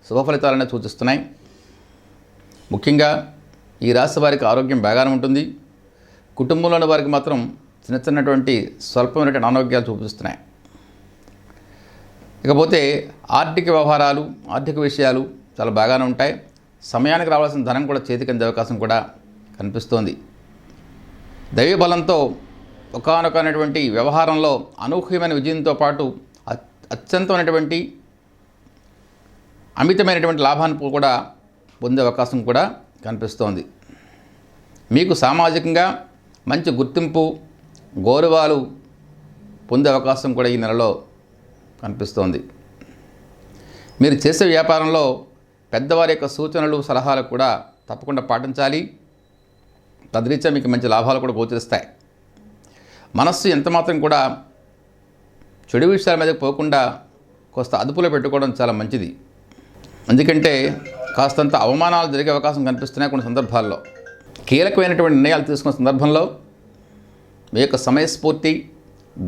శుభ ఫలితాలనే సూచిస్తున్నాయి. ముఖ్యంగా ఈ రాశి వారికి ఆరోగ్యం బాగానే ఉంటుంది. కుటుంబంలోని వారికి మాత్రం చిన్నటువంటి స్వల్పమైనటువంటి అనారోగ్యాలు చూపిస్తున్నాయి. ఇకపోతే ఆర్థిక వ్యవహారాలు, ఆర్థిక విషయాలు చాలా బాగానే ఉంటాయి. సమయానికి రావాల్సిన ధనం కూడా చేతికి అందే అవకాశం కూడా కనిపిస్తోంది. దైవ బలంతో ఒకానొకనటువంటి వ్యవహారంలో అనూహ్యమైన విజయంతో పాటు అత్యంతమైనటువంటి అమితమైనటువంటి లాభాన్ని కూడా పొందే అవకాశం కూడా కనిపిస్తోంది. మీకు సామాజికంగా మంచి గుర్తింపు, గౌరవాలు పొందే అవకాశం కూడా ఈ నెలలో కనిపిస్తోంది. మీరు చేసే వ్యాపారంలో పెద్దవారి యొక్క సూచనలు, సలహాలు కూడా తప్పకుండా పాటించాలి. తద్రీత్యా మీకు మంచి లాభాలు కూడా గోచరిస్తాయి. మనస్సు ఎంతమాత్రం కూడా చెడు విషయాల మీద పోకుండా కాస్త అదుపులో పెట్టుకోవడం చాలా మంచిది. ఎందుకంటే కాస్తంత అవమానాలు జరిగే అవకాశం కనిపిస్తున్నాయి కొన్ని సందర్భాల్లో. కీలకమైనటువంటి నిర్ణయాలు తీసుకున్న సందర్భంలో మీ యొక్క సమయస్ఫూర్తి,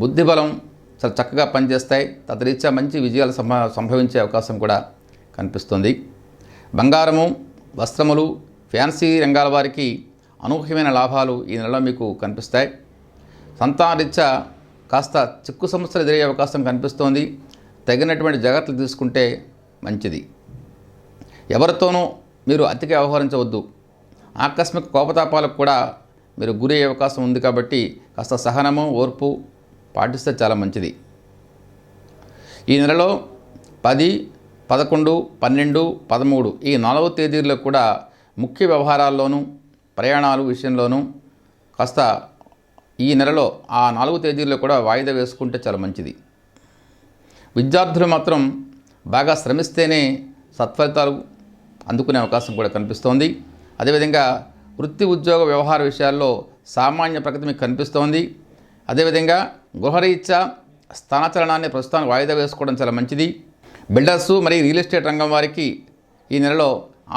బుద్ధిబలం చాలా చక్కగా పనిచేస్తాయి. తదరీత్యా మంచి విజయాలు సంభవించే అవకాశం కూడా కనిపిస్తుంది. బంగారము, వస్త్రములు, ఫ్యాన్సీ రంగాల వారికి అనూహ్యమైన లాభాలు ఈ నెలలో మీకు కనిపిస్తాయి. సంతానరీత్యా కాస్త చిక్కు సమస్యలు ఎదురయ్యే అవకాశం కనిపిస్తోంది. తగినటువంటి జాగ్రత్తలు తీసుకుంటే మంచిది. ఎవరితోనూ మీరు అతిగా వ్యవహరించవద్దు. ఆకస్మిక కోపతాపాలకు కూడా మీరు గురి అయ్యే అవకాశం ఉంది కాబట్టి కాస్త సహనము, ఓర్పు పాటిస్తే చాలా మంచిది. ఈ నెలలో 10, 11, 12, 13 ఈ 4 తేదీల్లో కూడా ముఖ్య వ్యవహారాల్లోనూ, ప్రయాణాలు విషయంలోనూ కాస్త ఈ నెలలో ఆ 4 తేదీల్లో కూడా వాయిదా వేసుకుంటే చాలా మంచిది. విద్యార్థులు మాత్రం బాగా శ్రమిస్తేనే సత్ఫలితాలు అందుకునే అవకాశం కూడా కనిపిస్తోంది. అదేవిధంగా వృత్తి, ఉద్యోగ, వ్యవహార విషయాల్లో సామాన్య ప్రగతి మీకు కనిపిస్తోంది. అదేవిధంగా గృహరీత్యా స్థానచలనాన్ని ప్రస్తుతానికి వాయిదా వేసుకోవడం చాలా మంచిది. బిల్డర్సు మరియు రియల్ ఎస్టేట్ రంగం వారికి ఈ నెలలో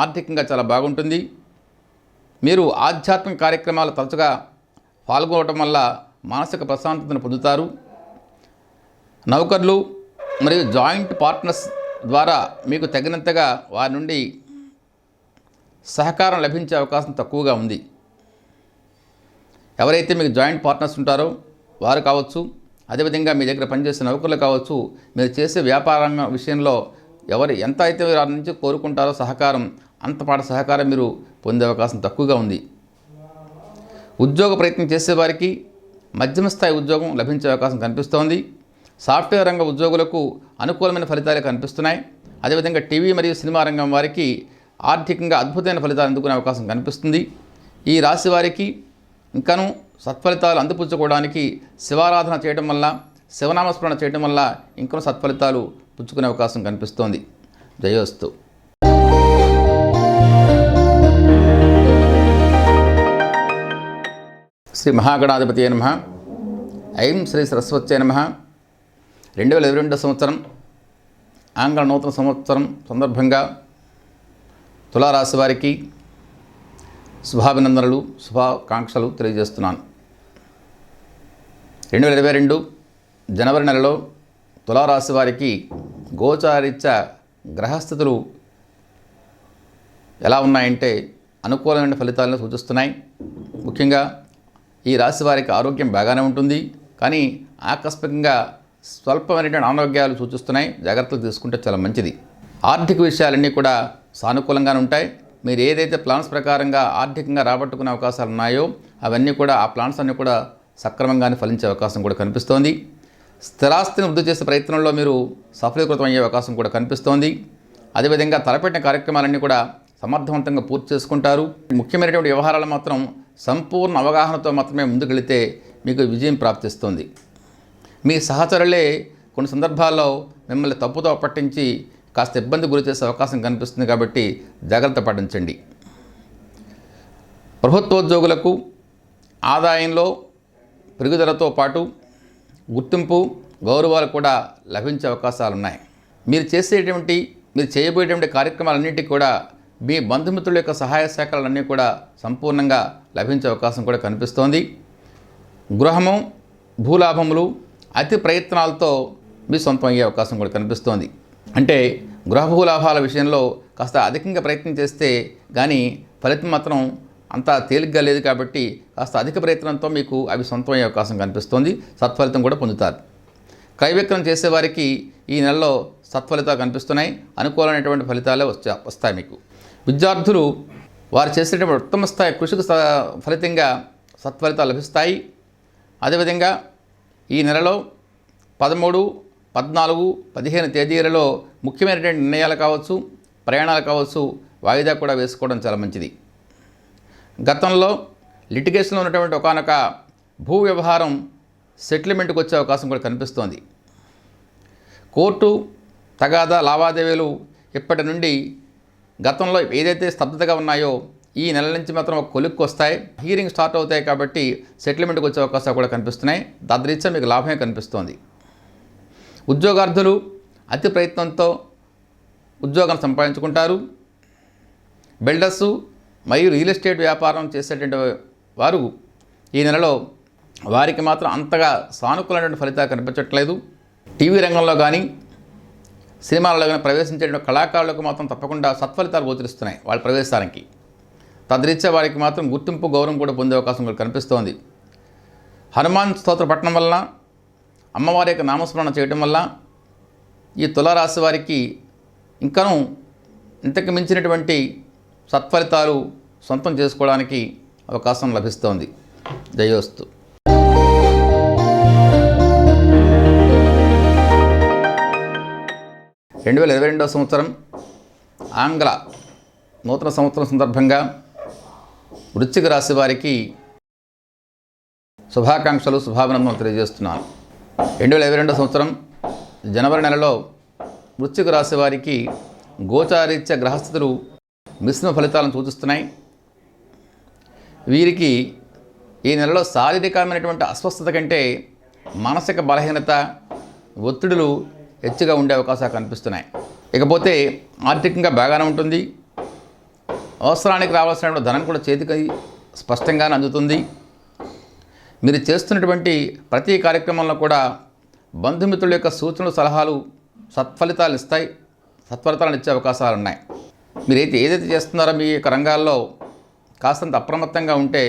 ఆర్థికంగా చాలా బాగుంటుంది. మీరు ఆధ్యాత్మిక కార్యక్రమాలు తరచుగా పాల్గొనడం వల్ల మానసిక ప్రశాంతతను పొందుతారు. నౌకర్లు మరియు జాయింట్ పార్ట్నర్స్ ద్వారా మీకు తగినంతగా వారి నుండి సహకారం లభించే అవకాశం తక్కువగా ఉంది. ఎవరైతే మీకు జాయింట్ పార్ట్నర్స్ ఉంటారో వారు కావచ్చు, అదేవిధంగా మీ దగ్గర పనిచేసే నౌకర్లు కావచ్చు, మీరు చేసే వ్యాపారం విషయంలో ఎవరు ఎంత అయితే వారి నుంచి కోరుకుంటారో సహకారం, అంతపాటి సహకారం మీరు పొందే అవకాశం తక్కువగా ఉంది. ఉద్యోగ ప్రయత్నం చేసేవారికి మధ్యమ స్థాయి ఉద్యోగం లభించే అవకాశం కనిపిస్తోంది. సాఫ్ట్వేర్ రంగ ఉద్యోగులకు అనుకూలమైన ఫలితాలు కనిపిస్తున్నాయి. అదేవిధంగా టీవీ మరియు సినిమా రంగం వారికి ఆర్థికంగా అద్భుతమైన ఫలితాలు అందుకునే అవకాశం కనిపిస్తుంది. ఈ రాశి వారికి ఇంకనూ సత్ఫలితాలు అందిపుచ్చుకోవడానికి శివారాధన చేయడం వల్ల, శివనామస్మరణ చేయడం వల్ల ఇంకనూ సత్ఫలితాలు పుచ్చుకునే అవకాశం కనిపిస్తోంది. జయోస్తు. శ్రీ మహాగణాధిపతి నమః. ఐం శ్రీ సరస్వత్యై నమః. 2022 సంవత్సరం ఆంగ్ల నూతన సంవత్సరం సందర్భంగా తులారాశి వారికి శుభాభినందనలు, శుభాకాంక్షలు తెలియజేస్తున్నాను. 2022 జనవరి నెలలో తులారాశి వారికి గోచారీత్యా గ్రహస్థితులు ఎలా ఉన్నాయంటే అనుకూలమైన ఫలితాలను సూచిస్తున్నాయి. ముఖ్యంగా ఈ రాశి వారికి ఆరోగ్యం బాగానే ఉంటుంది, కానీ ఆకస్మికంగా స్వల్పమైనటువంటి అనారోగ్యాలు సూచిస్తున్నాయి. జాగ్రత్తలు తీసుకుంటే చాలా మంచిది. ఆర్థిక విషయాలన్నీ కూడా సానుకూలంగానే ఉంటాయి. మీరు ఏదైతే ప్లాన్స్ ప్రకారంగా ఆర్థికంగా రాబట్టుకునే అవకాశాలు ఉన్నాయో అవన్నీ కూడా, ఆ ప్లాన్స్ అన్నీ కూడా సక్రమంగానే ఫలించే అవకాశం కూడా కనిపిస్తోంది. స్థిరాస్తిని వృద్ధి చేసే ప్రయత్నంలో మీరు సఫలీకృతం అయ్యే అవకాశం కూడా కనిపిస్తోంది. అదేవిధంగా తలపెట్టిన కార్యక్రమాలన్నీ కూడా సమర్థవంతంగా పూర్తి చేసుకుంటారు. ముఖ్యమైనటువంటి వ్యవహారాలు మాత్రం సంపూర్ణ అవగాహనతో మాత్రమే ముందుకెళితే మీకు విజయం ప్రాప్తిస్తుంది. మీ సహచరులే కొన్ని సందర్భాల్లో మిమ్మల్ని తప్పుతో పట్టించి కాస్త ఇబ్బంది గురి చేసే అవకాశం కనిపిస్తుంది, కాబట్టి జాగ్రత్త పాటించండి. ప్రభుత్వోద్యోగులకు ఆదాయంలో పెరుగుదలతో పాటు గుర్తింపు, గౌరవాలు కూడా లభించే అవకాశాలు ఉన్నాయి. మీరు చేయబోయేటువంటి కార్యక్రమాలన్నింటికి కూడా మీ బంధుమిత్రుల యొక్క సహాయ శాఖలన్నీ కూడా సంపూర్ణంగా లభించే అవకాశం కూడా కనిపిస్తోంది. గృహము, భూలాభములు అతి ప్రయత్నాలతో మీ సొంతం అయ్యే అవకాశం కూడా కనిపిస్తోంది. అంటే గృహభూలాభాల విషయంలో కాస్త అధికంగా ప్రయత్నం చేస్తే కానీ ఫలితం మాత్రం అంత తేలిగ్గా లేదు, కాబట్టి కాస్త అధిక ప్రయత్నంతో మీకు అవి సొంతం అయ్యే అవకాశం కనిపిస్తోంది. సత్ఫలితం కూడా పొందుతారు. క్రయ విక్రయం చేసేవారికి ఈ నెలలో సత్ఫలితాలు కనిపిస్తున్నాయి. అనుకూలమైనటువంటి ఫలితాలే వస్తాయి మీకు. విద్యార్థులు వారు చేసేటువంటి ఉత్తమ స్థాయి కృషికి ఫలితంగా సత్ఫలితాలు లభిస్తాయి. అదేవిధంగా ఈ నెలలో 13, 14, 15 తేదీలలో ముఖ్యమైనటువంటి నిర్ణయాలు కావచ్చు, ప్రయాణాలు కావచ్చు, వాయిదా కూడా వేసుకోవడం చాలా మంచిది. గతంలో లిటిగేషన్లో ఉన్నటువంటి ఒకానొక భూ వ్యవహారం సెటిల్మెంట్కి వచ్చే అవకాశం కూడా కనిపిస్తోంది. కోర్టు తగాదా లావాదేవీలు ఇప్పటి నుండి గతంలో ఏదైతే స్తబ్దతగా ఉన్నాయో ఈ నెల నుంచి మాత్రం ఒక కొలిక్కి వస్తాయి. హీరింగ్ స్టార్ట్ అవుతాయి, కాబట్టి సెటిల్మెంట్కి వచ్చే అవకాశాలు కూడా కనిపిస్తున్నాయి. తద్రీత్యా మీకు లాభమే కనిపిస్తోంది. ఉద్యోగార్థులు అతి ప్రయత్నంతో ఉద్యోగాన్ని సంపాదించుకుంటారు. బిల్డర్సు మరియు రియల్ ఎస్టేట్ వ్యాపారం చేసేటువంటి వారు ఈ నెలలో వారికి మాత్రం అంతగా సానుకూలమైనటువంటి ఫలితాలు కనిపించట్లేదు. టీవీ రంగంలో కానీ సినిమాలలో కానీ ప్రవేశించేటువంటి కళాకారులకు మాత్రం తప్పకుండా సత్ఫలితాలు గోచరిస్తున్నాయి వాళ్ళ ప్రవేశానికి. తద్రీత్యా వారికి మాత్రం గుర్తింపు, గౌరవం కూడా పొందే అవకాశం కూడా కనిపిస్తోంది. హనుమాన్ స్తోత్ర పఠనం వల్ల, అమ్మవారి యొక్క నామస్మరణ చేయడం వల్ల ఈ తులారాశి వారికి ఇంకనూ ఇంతకు మించినటువంటి సత్ఫలితాలు సొంతం చేసుకోవడానికి అవకాశం లభిస్తోంది. జయోస్తు. రెండు 2022 సంవత్సరం ఆంగ్ల నూతన సంవత్సరం సందర్భంగా వృశ్చిక రాశి వారికి శుభాకాంక్షలు, శుభాభినందనలు తెలియజేస్తున్నాను. 2022 సంవత్సరం జనవరి నెలలో వృశ్చిక రాశి వారికి గోచారీత్య గ్రహస్థితులు మిశ్రమ ఫలితాలను సూచిస్తున్నాయి. వీరికి ఈ నెలలో శారీరకమైనటువంటి అస్వస్థత కంటే మానసిక బలహీనత, ఒత్తిడులు హెచ్చుగా ఉండే అవకాశాలు కనిపిస్తున్నాయి. ఇకపోతే ఆర్థికంగా బాగానే ఉంటుంది. అవసరానికి రావాల్సిన ధనం కూడా చేతికి స్పష్టంగానే అందుతుంది. మీరు చేస్తున్నటువంటి ప్రతి కార్యక్రమంలో కూడా బంధుమిత్రుల యొక్క సూచనలు, సలహాలు సత్ఫలితాలు ఇస్తాయి, సత్ఫలితాలను ఇచ్చే అవకాశాలు ఉన్నాయి. మీరు ఏదైతే చేస్తున్నారో మీ యొక్క రంగాల్లో కాస్తంత అప్రమత్తంగా ఉంటే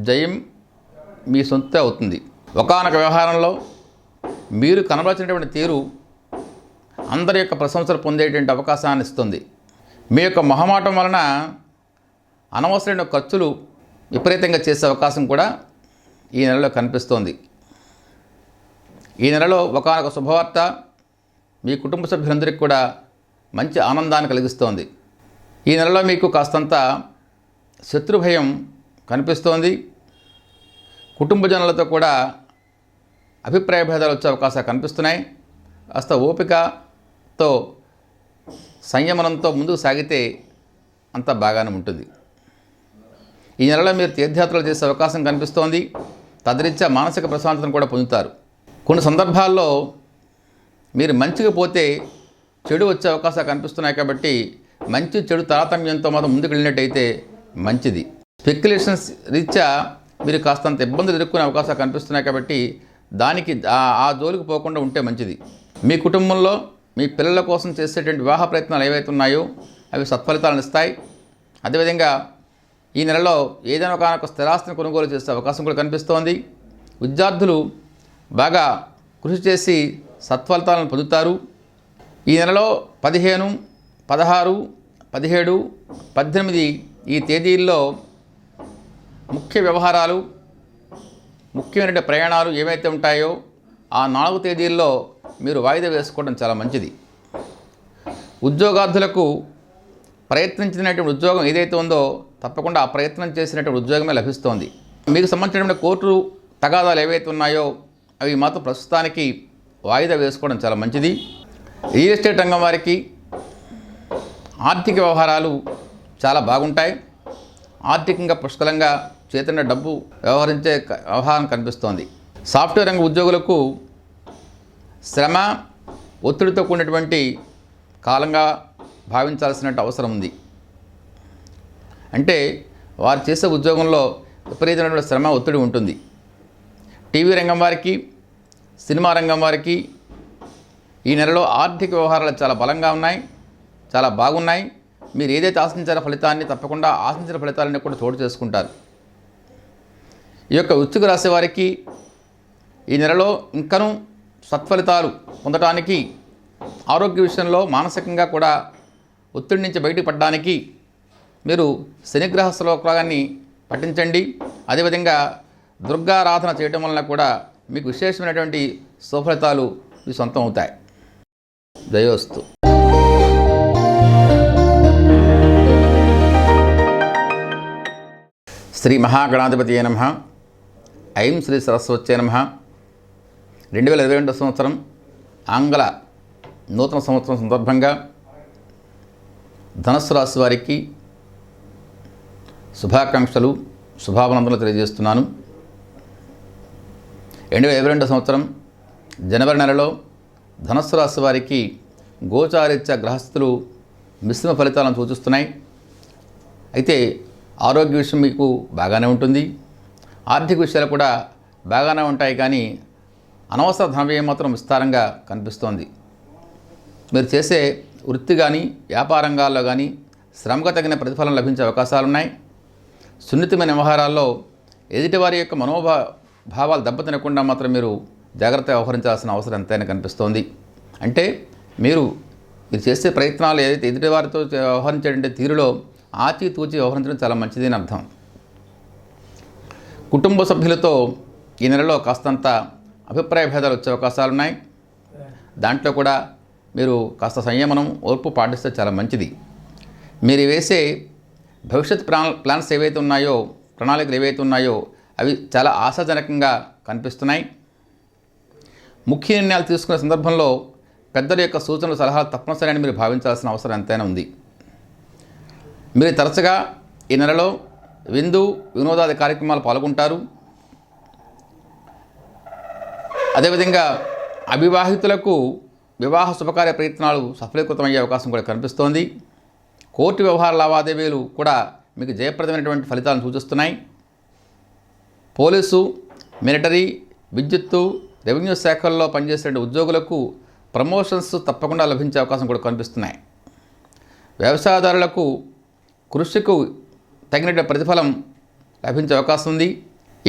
జయం మీ సొంత అవుతుంది. ఒకానొక వ్యవహారంలో మీరు కనబరిచినటువంటి తీరు అందరి యొక్క ప్రశంసలు పొందేటువంటి అవకాశాన్ని ఇస్తుంది. మీ యొక్క మొహమాటం వలన అనవసరమైన ఖర్చులు విపరీతంగా చేసే అవకాశం కూడా ఈ నెలలో కనిపిస్తోంది. ఈ నెలలో ఒకానొక శుభవార్త మీ కుటుంబ సభ్యులందరికీ కూడా మంచి ఆనందాన్ని కలిగిస్తోంది. ఈ నెలలో మీకు కాస్తంత శత్రుభయం కనిపిస్తోంది. కుటుంబ జనులతో కూడా అభిప్రాయ భేదాలు వచ్చే అవకాశాలు కనిపిస్తున్నాయి. కాస్త ఓపికతో సంయమనంతో ముందుకు సాగితే అంత బాగానే ఉంటుంది. ఈ నెలలో మీరు తీర్థయాత్రలు చేసే అవకాశం కనిపిస్తోంది. తదరీత్యా మానసిక ప్రశాంతతను కూడా పొందుతారు. కొన్ని సందర్భాల్లో మీరు మంచిగా పోతే చెడు వచ్చే అవకాశాలు కనిపిస్తున్నాయి కాబట్టి మంచి చెడు తారతమ్యంతో మాత్రం ముందుకు వెళ్ళినట్టయితే మంచిది. స్పెక్యులేషన్స్ రీత్యా మీరు కాస్తంత ఇబ్బందులు ఎదుర్కొనే అవకాశాలు కనిపిస్తున్నాయి కాబట్టి దానికి ఆ జోలికి పోకుండా ఉంటే మంచిది. మీ కుటుంబంలో మీ పిల్లల కోసం చేసేటువంటి వివాహ ప్రయత్నాలు ఏవైతే ఉన్నాయో అవి సత్ఫలితాలను ఇస్తాయి. అదేవిధంగా ఈ నెలలో ఏదైనా ఒక స్థిరాస్తిని కొనుగోలు చేసే అవకాశం కూడా కనిపిస్తోంది. విద్యార్థులు బాగా కృషి చేసి సత్ఫలితాలను పొందుతారు. ఈ నెలలో 15, 16, 17, 18 ఈ తేదీల్లో ముఖ్య వ్యవహారాలు, ముఖ్యమైన ప్రయాణాలు ఏవైతే ఉంటాయో ఆ 4 తేదీల్లో మీరు వాయిదా వేసుకోవడం చాలా మంచిది. ఉద్యోగార్థులకు ప్రయత్నించినటువంటి ఉద్యోగం ఏదైతే ఉందో తప్పకుండా ఆ ప్రయత్నం చేసినటువంటి ఉద్యోగమే లభిస్తోంది. మీకు సంబంధించినటువంటి కోర్టు తగాదాలు ఏవైతే ఉన్నాయో అవి మాత్రం ప్రస్తుతానికి వాయిదా వేసుకోవడం చాలా మంచిది. రియల్ ఎస్టేట్ రంగం వారికి ఆర్థిక వ్యవహారాలు చాలా బాగుంటాయి. ఆర్థికంగా పుష్కలంగా చేతున్న డబ్బు వ్యవహరించే వ్యవహారం కనిపిస్తోంది. సాఫ్ట్వేర్ రంగ ఉద్యోగులకు శ్రమ, ఒత్తిడితో కూడినటువంటి కాలంగా భావించాల్సిన అవసరం ఉంది. అంటే వారు చేసే ఉద్యోగంలో విపరీతమైనటువంటి శ్రమ, ఒత్తిడి ఉంటుంది. టీవీ రంగం వారికి, సినిమా రంగం వారికి ఈ నెలలో ఆర్థిక వ్యవహారాలు చాలా బలంగా ఉన్నాయి, చాలా బాగున్నాయి. మీరు ఏదైతే ఆశించారో ఫలితాన్ని తప్పకుండా ఆశించిన ఫలితాలని కూడా చోటు చేసుకుంటారు. ఈ యొక్క వృశ్చిక రాశి వారికి ఈ నెలలో ఇంకనూ సత్ఫలితాలు పొందడానికి, ఆరోగ్య విషయంలో మానసికంగా కూడా ఒత్తిడి నుంచి బయటపడడానికి మీరు శనిగ్రహ శ్లోకాన్ని పఠించండి. అదేవిధంగా దుర్గారాధన చేయడం వలన కూడా మీకు విశేషమైనటువంటి సుఫలితాలు మీ సొంతం అవుతాయి. దయోస్తు. శ్రీ మహాగణాధిపతియే నమః. ఐం శ్రీ సరస్వత్యై నమః. 2022 సంవత్సరం ఆంగ్ల నూతన సంవత్సరం సందర్భంగా ధనుస్సు రాశి వారికి శుభాకాంక్షలు, శుభాభినందనలు తెలియజేస్తున్నాను. 2022 సంవత్సరం జనవరి నెలలో ధనుస్సు రాశి వారికి గోచారీత్యా గ్రహస్థులు మిశ్రమ ఫలితాలను సూచిస్తున్నాయి. అయితే ఆరోగ్య విషయం మీకు బాగానే ఉంటుంది, ఆర్థిక విషయాలు కూడా బాగానే ఉంటాయి. కానీ అనవసర ధనవ్యయం మాత్రం విస్తారంగా కనిపిస్తోంది. మీరు చేసే వృత్తి కానీ వ్యాపారంగాల్లో కానీ శ్రమకు తగిన ప్రతిఫలం లభించే అవకాశాలు ఉన్నాయి. సున్నితమైన వ్యవహారాల్లో ఎదుటివారి యొక్క భావాలు దెబ్బతినకుండా మాత్రం మీరు జాగ్రత్తగా వ్యవహరించాల్సిన అవసరం ఎంతైనా కనిపిస్తోంది. అంటే మీరు చేసే ప్రయత్నాలు ఏదైతే ఎదుటివారితో వ్యవహరించేటువంటి తీరులో ఆచితూచి వ్యవహరించడం చాలా మంచిది అని అర్థం. కుటుంబ సభ్యులతో ఈ నెలలో కాస్తంత అభిప్రాయ భేదాలు వచ్చే అవకాశాలు ఉన్నాయి. దాంట్లో కూడా మీరు కాస్త సంయమనం, ఓర్పు పాటిస్తే చాలా మంచిది. మీరు వేసే భవిష్యత్ ప్లాన్స్ ఏవైతే ఉన్నాయో, ప్రణాళికలు ఏవైతే ఉన్నాయో అవి చాలా ఆశాజనకంగా కనిపిస్తున్నాయి. ముఖ్య నిర్ణయాలు తీసుకునే సందర్భంలో పెద్దల యొక్క సూచనలు, సలహాలు తప్పనిసరి అని మీరు భావించాల్సిన అవసరం ఎంతైనా ఉంది. మీరు తరచుగా ఈ నెలలో విందు వినోదాది కార్యక్రమాలు పాల్గొంటారు. అదేవిధంగా అవివాహితులకు వివాహ శుభకార్య ప్రయత్నాలు సఫలీకృతమయ్యే అవకాశం కూడా కనిపిస్తోంది. కోర్టు వ్యవహార లావాదేవీలు కూడా మీకు జయప్రదమైనటువంటి ఫలితాలను సూచిస్తున్నాయి. పోలీసు, మిలిటరీ, విద్యుత్తు, రెవెన్యూ శాఖల్లో పనిచేసే ఉద్యోగులకు ప్రమోషన్స్ తప్పకుండా లభించే అవకాశం కూడా కనిపిస్తున్నాయి. వ్యవసాయదారులకు కృషికు తగిన ప్రతిఫలం లభించే అవకాశం ఉంది.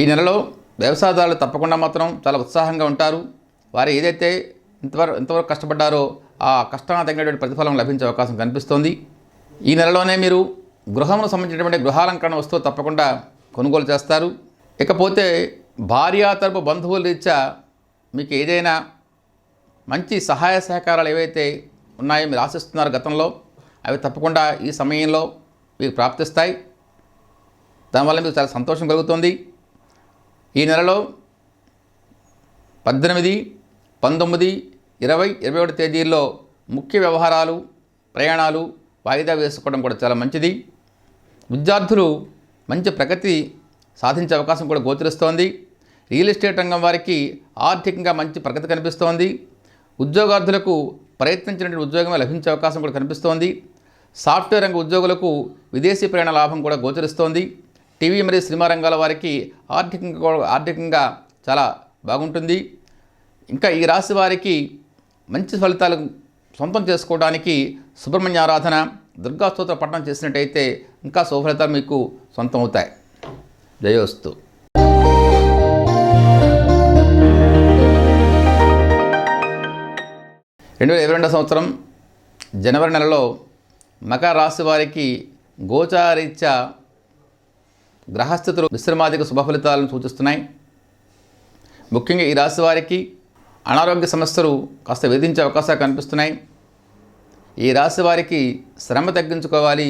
ఈ నెలలో వ్యవసాయదారులు తప్పకుండా మాత్రం చాలా ఉత్సాహంగా ఉంటారు. వారు ఏదైతే ఇంతవరకు కష్టపడ్డారో ఆ కష్టానికి తగినటువంటి ప్రతిఫలం లభించే అవకాశం కనిపిస్తోంది. ఈ నెలలోనే మీరు గృహమును సంబంధించినటువంటి గృహాలంకరణ వస్తువు తప్పకుండా కొనుగోలు చేస్తారు. ఇకపోతే భార్యా తరపు బంధువుల రీత్యా మీకు ఏదైనా మంచి సహాయ సహకారాలు ఏవైతే ఉన్నాయో మీరు ఆశిస్తున్నారు గతంలో, అవి తప్పకుండా ఈ సమయంలో మీకు ప్రాప్తిస్తాయి. దానివల్ల మీకు చాలా సంతోషం కలుగుతుంది. ఈ నెలలో 18, 19, 20, 21 తేదీల్లో ముఖ్య వ్యవహారాలు, ప్రయాణాలు వాయిదా వేసుకోవడం కూడా చాలా మంచిది. విద్యార్థులు మంచి ప్రగతి సాధించే అవకాశం కూడా గోచరిస్తోంది. రియల్ ఎస్టేట్ రంగం వారికి ఆర్థికంగా మంచి ప్రగతి కనిపిస్తోంది. ఉద్యోగార్థులకు ప్రయత్నించినటువంటి ఉద్యోగమే లభించే అవకాశం కూడా కనిపిస్తోంది. సాఫ్ట్వేర్ రంగ ఉద్యోగులకు విదేశీ ప్రయాణ లాభం కూడా గోచరిస్తోంది. టీవీ మరియు సినిమా రంగాల వారికి ఆర్థికంగా చాలా బాగుంటుంది. ఇంకా ఈ రాశి వారికి మంచి ఫలితాలు సొంతం చేసుకోవడానికి సుబ్రహ్మణ్య ఆరాధన, దుర్గా స్తోత్ర పఠనం చేసినట్టయితే ఇంకా శుభఫలితాలు మీకు సొంతం అవుతాయి. జయోస్తు. 2022 సంవత్సరం జనవరి నెలలో మకర రాశి వారికి గోచారీత్యా గ్రహస్థితులు విశ్రమాధిక శుభ ఫలితాలను సూచిస్తున్నాయి. ముఖ్యంగా ఈ రాశి వారికి అనారోగ్య సమస్యలు కాస్త వేధించే అవకాశాలు కనిపిస్తున్నాయి. ఈ రాశి వారికి శ్రమ తగ్గించుకోవాలి,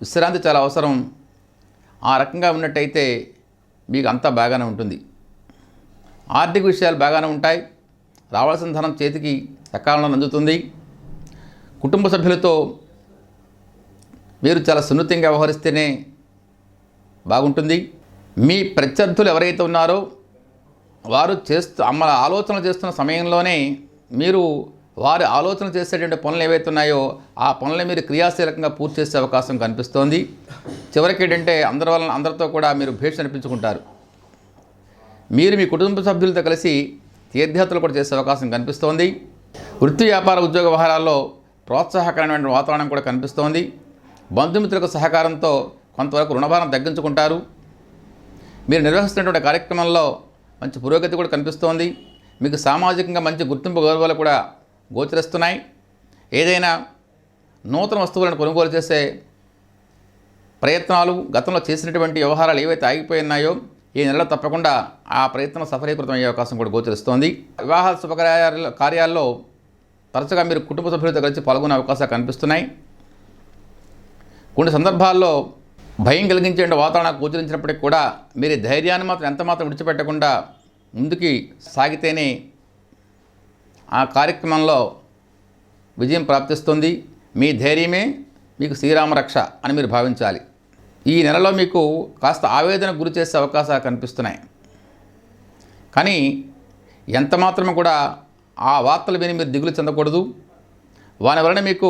విశ్రాంతి చాలా అవసరం. ఆ రకంగా ఉన్నట్టయితే మీకు అంతా బాగానే ఉంటుంది. ఆర్థిక విషయాలు బాగానే ఉంటాయి. రావాల్సిన ధనం చేతికి సకాలంలో అందుతుంది. కుటుంబ సభ్యులతో మీరు చాలా సున్నితంగా వ్యవహరిస్తేనే బాగుంటుంది. మీ ప్రత్యర్థులు ఎవరైతే ఉన్నారో వారు ఆలోచనలు చేస్తున్న సమయంలోనే మీరు వారి ఆలోచన చేసేటువంటి పనులు ఏవైతే ఉన్నాయో ఆ పనులు మీరు క్రియాశీలకంగా పూర్తి చేసే అవకాశం కనిపిస్తోంది. చివరికి ఏంటంటే అందరితో కూడా మీరు భేష్ అనిపించుకుంటారు. మీరు మీ కుటుంబ సభ్యులతో కలిసి తీర్థయాత్రలు కూడా చేసే అవకాశం కనిపిస్తోంది. వృత్తి వ్యాపార ఉద్యోగ వ్యవహారాల్లో ప్రోత్సాహకరమైన వాతావరణం కూడా కనిపిస్తోంది. బంధుమిత్రులకు సహకారంతో కొంతవరకు రుణభారం తగ్గించుకుంటారు. మీరు నిర్వహిస్తున్నటువంటి కార్యక్రమంలో మంచి పురోగతి కూడా కనిపిస్తోంది. మీకు సామాజికంగా మంచి గుర్తింపు గౌరవాలు కూడా గోచరిస్తున్నాయి. ఏదైనా నూతన వస్తువులను కొనుగోలు చేసే ప్రయత్నాలు, గతంలో చేసినటువంటి వ్యవహారాలు ఏవైతే ఆగిపోయినాయో ఈ నెలలో తప్పకుండా ఆ ప్రయత్నం సఫలీకృతం అయ్యే అవకాశం కూడా గోచరిస్తోంది. వివాహ కార్యాల్లో తరచుగా మీరు కుటుంబ సభ్యులతో కలిసి పాల్గొనే అవకాశాలు కనిపిస్తున్నాయి. కొన్ని సందర్భాల్లో భయం కలిగించే వాతావరణం గోచరించినప్పటికీ కూడా మీరు ధైర్యాన్ని మాత్రం ఎంత మాత్రం విడిచిపెట్టకుండా ముందుకి సాగితేనే ఆ కార్యక్రమంలో విజయం ప్రాప్తిస్తుంది. మీ ధైర్యమే మీకు శ్రీరామ రక్ష అని మీరు భావించాలి. ఈ నెలలో మీకు కాస్త ఆవేదన గురి చేసే అవకాశాలు కనిపిస్తున్నాయి. కానీ ఎంత మాత్రమే కూడా ఆ వార్తలు విని మీరు దిగులు చెందకూడదు. వాని వలన మీకు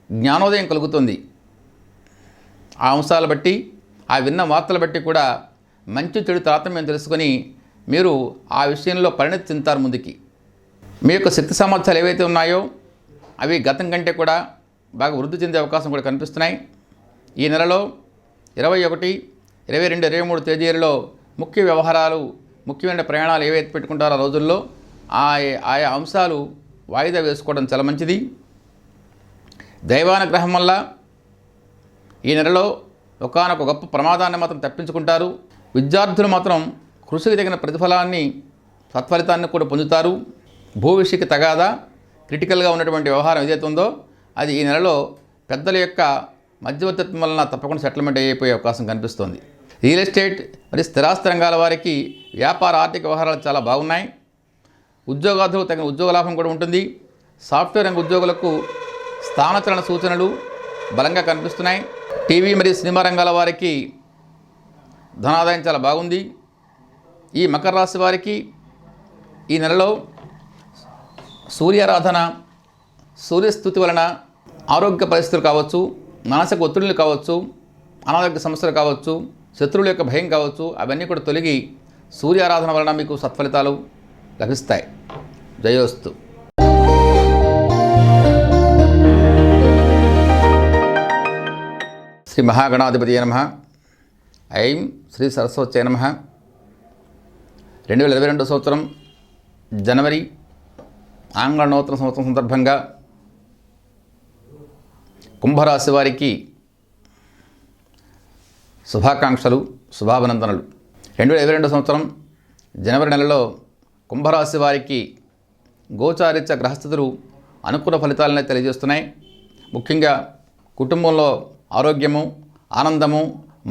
జ్ఞానోదయం కలుగుతుంది. ఆ అంశాలు బట్టి, ఆ విన్న వార్తలు బట్టి కూడా మంచి చెడు తారతమ్యం తెలుసుకొని మీరు ఆ విషయంలో పరిణతి చెందుతారు. ముందుకి మీ యొక్క శక్తి సామర్థ్యాలు ఏవైతే ఉన్నాయో అవి గతం కంటే కూడా బాగా వృద్ధి చెందే అవకాశం కూడా కనిపిస్తున్నాయి. ఈ నెలలో 21, 22, 23 తేదీలలో ముఖ్య వ్యవహారాలు, ముఖ్యమైన ప్రయాణాలు ఏవైతే పెట్టుకుంటారో ఆ రోజుల్లో ఆయా అంశాలు వాయిదా వేసుకోవడం చాలా మంచిది. దైవానుగ్రహం వల్ల ఈ నెలలో ఒకానొక గొప్ప ప్రమాదాన్ని మాత్రం తప్పించుకుంటారు. విద్యార్థులు మాత్రం కృషికి తగిన ప్రతిఫలాన్ని, సత్ఫలితాన్ని కూడా పొందుతారు. భూవిషయకి తగాదా క్రిటికల్గా ఉన్నటువంటి వ్యవహారం ఏదైతే ఉందో అది ఈ నెలలో పెద్దల యొక్క మధ్యవర్తిత్వం వలన తప్పకుండా సెటిల్మెంట్ అయిపోయే అవకాశం కనిపిస్తోంది. రియల్ ఎస్టేట్ మరియు స్థిరాస్తి రంగాల వారికి వ్యాపార ఆర్థిక వ్యవహారాలు చాలా బాగున్నాయి. ఉద్యోగార్థులకు తగిన ఉద్యోగ లాభం కూడా ఉంటుంది. సాఫ్ట్వేర్ రంగ ఉద్యోగులకు స్థానచలన సూచనలు బలంగా కనిపిస్తున్నాయి. టీవీ మరియు సినిమా రంగాల వారికి ధనాదాయం చాలా బాగుంది. ఈ మకర రాశి వారికి ఈ నెలలో సూర్యారాధన, సూర్యస్థుతి వలన ఆరోగ్య పరిస్థితులు కావచ్చు, మానసిక ఒత్తిడులు కావచ్చు, అనారోగ్య సమస్యలు కావచ్చు, శత్రువుల యొక్క భయం కావచ్చు, అవన్నీ కూడా తొలగి సూర్యారాధన వలన మీకు సత్ఫలితాలు లభిస్తాయి. జయోస్తు. శ్రీ మహాగణాధిపతి నమః. ఐం శ్రీ సరస్వత్యై నమః. 2022 సంవత్సరం జనవరి ఆంగ్ల నూతన సంవత్సరం సందర్భంగా కుంభరాశి వారికి శుభాకాంక్షలు, శుభాభినందనలు. 2022 సంవత్సరం జనవరి నెలలో కుంభరాశి వారికి గోచారిత్య గ్రహస్థితులు అనుకూల ఫలితాలనే తెలియజేస్తున్నాయి. ముఖ్యంగా కుటుంబంలో ఆరోగ్యము, ఆనందము,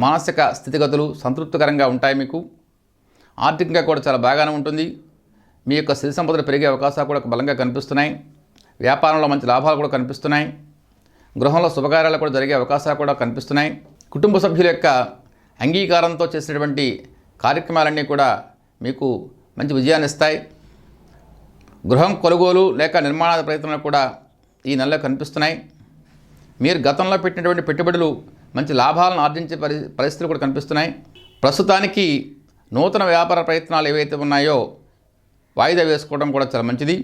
మానసిక స్థితిగతులు సంతృప్తికరంగా ఉంటాయి. మీకు ఆర్థికంగా కూడా చాలా బాగానే ఉంటుంది. మీ యొక్క స్థితి సంపదలు పెరిగే అవకాశాలు కూడా బలంగా కనిపిస్తున్నాయి. వ్యాపారంలో మంచి లాభాలు కూడా కనిపిస్తున్నాయి. గృహంలో శుభకార్యాలు కూడా జరిగే అవకాశాలు కూడా కనిపిస్తున్నాయి. కుటుంబ సభ్యుల యొక్క అంగీకారంతో చేసినటువంటి కార్యక్రమాలన్నీ కూడా మీకు మంచి విజయాన్ని ఇస్తాయి. గృహం కొనుగోలు లేక నిర్మాణ ప్రయత్నాలు కూడా ఈ నెలలో కనిపిస్తున్నాయి. మీరు గతంలో పెట్టినటువంటి పెట్టుబడులు మంచి లాభాలను ఆర్జించే పరిస్థితులు కూడా కనిపిస్తున్నాయి. ప్రస్తుతానికి నూతన వ్యాపార ప్రయత్నాలు ఏవైతే ఉన్నాయో వాయిదా వేసుకోవడం కూడా చాలా మంచిది.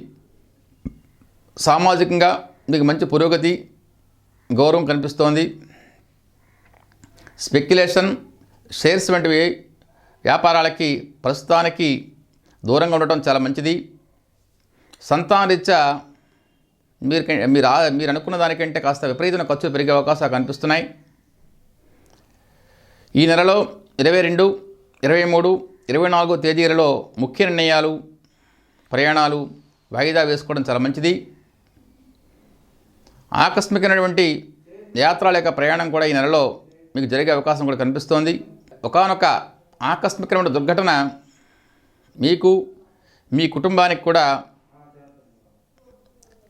సామాజికంగా మీకు మంచి పురోగతి, గౌరవం కనిపిస్తోంది. స్పెక్యులేషన్, షేర్స్ వంటివి వ్యాపారాలకి ప్రస్తుతానికి దూరంగా ఉండటం చాలా మంచిది. సంతానరీత్యా మీరు అనుకున్న దానికంటే కాస్త విపరీతమైన ఖర్చులు పెరిగే అవకాశాలు కనిపిస్తున్నాయి. ఈ నెలలో 22, 23, 24 తేదీలలో ముఖ్య నిర్ణయాలు, ప్రయాణాలు వాయిదా వేసుకోవడం చాలా మంచిది. ఆకస్మికమైనటువంటి యాత్ర లేక ప్రయాణం కూడా ఈ నెలలో మీకు జరిగే అవకాశం కూడా కనిపిస్తోంది. ఒకానొక ఆకస్మికమైన దుర్ఘటన మీకు, మీ కుటుంబానికి కూడా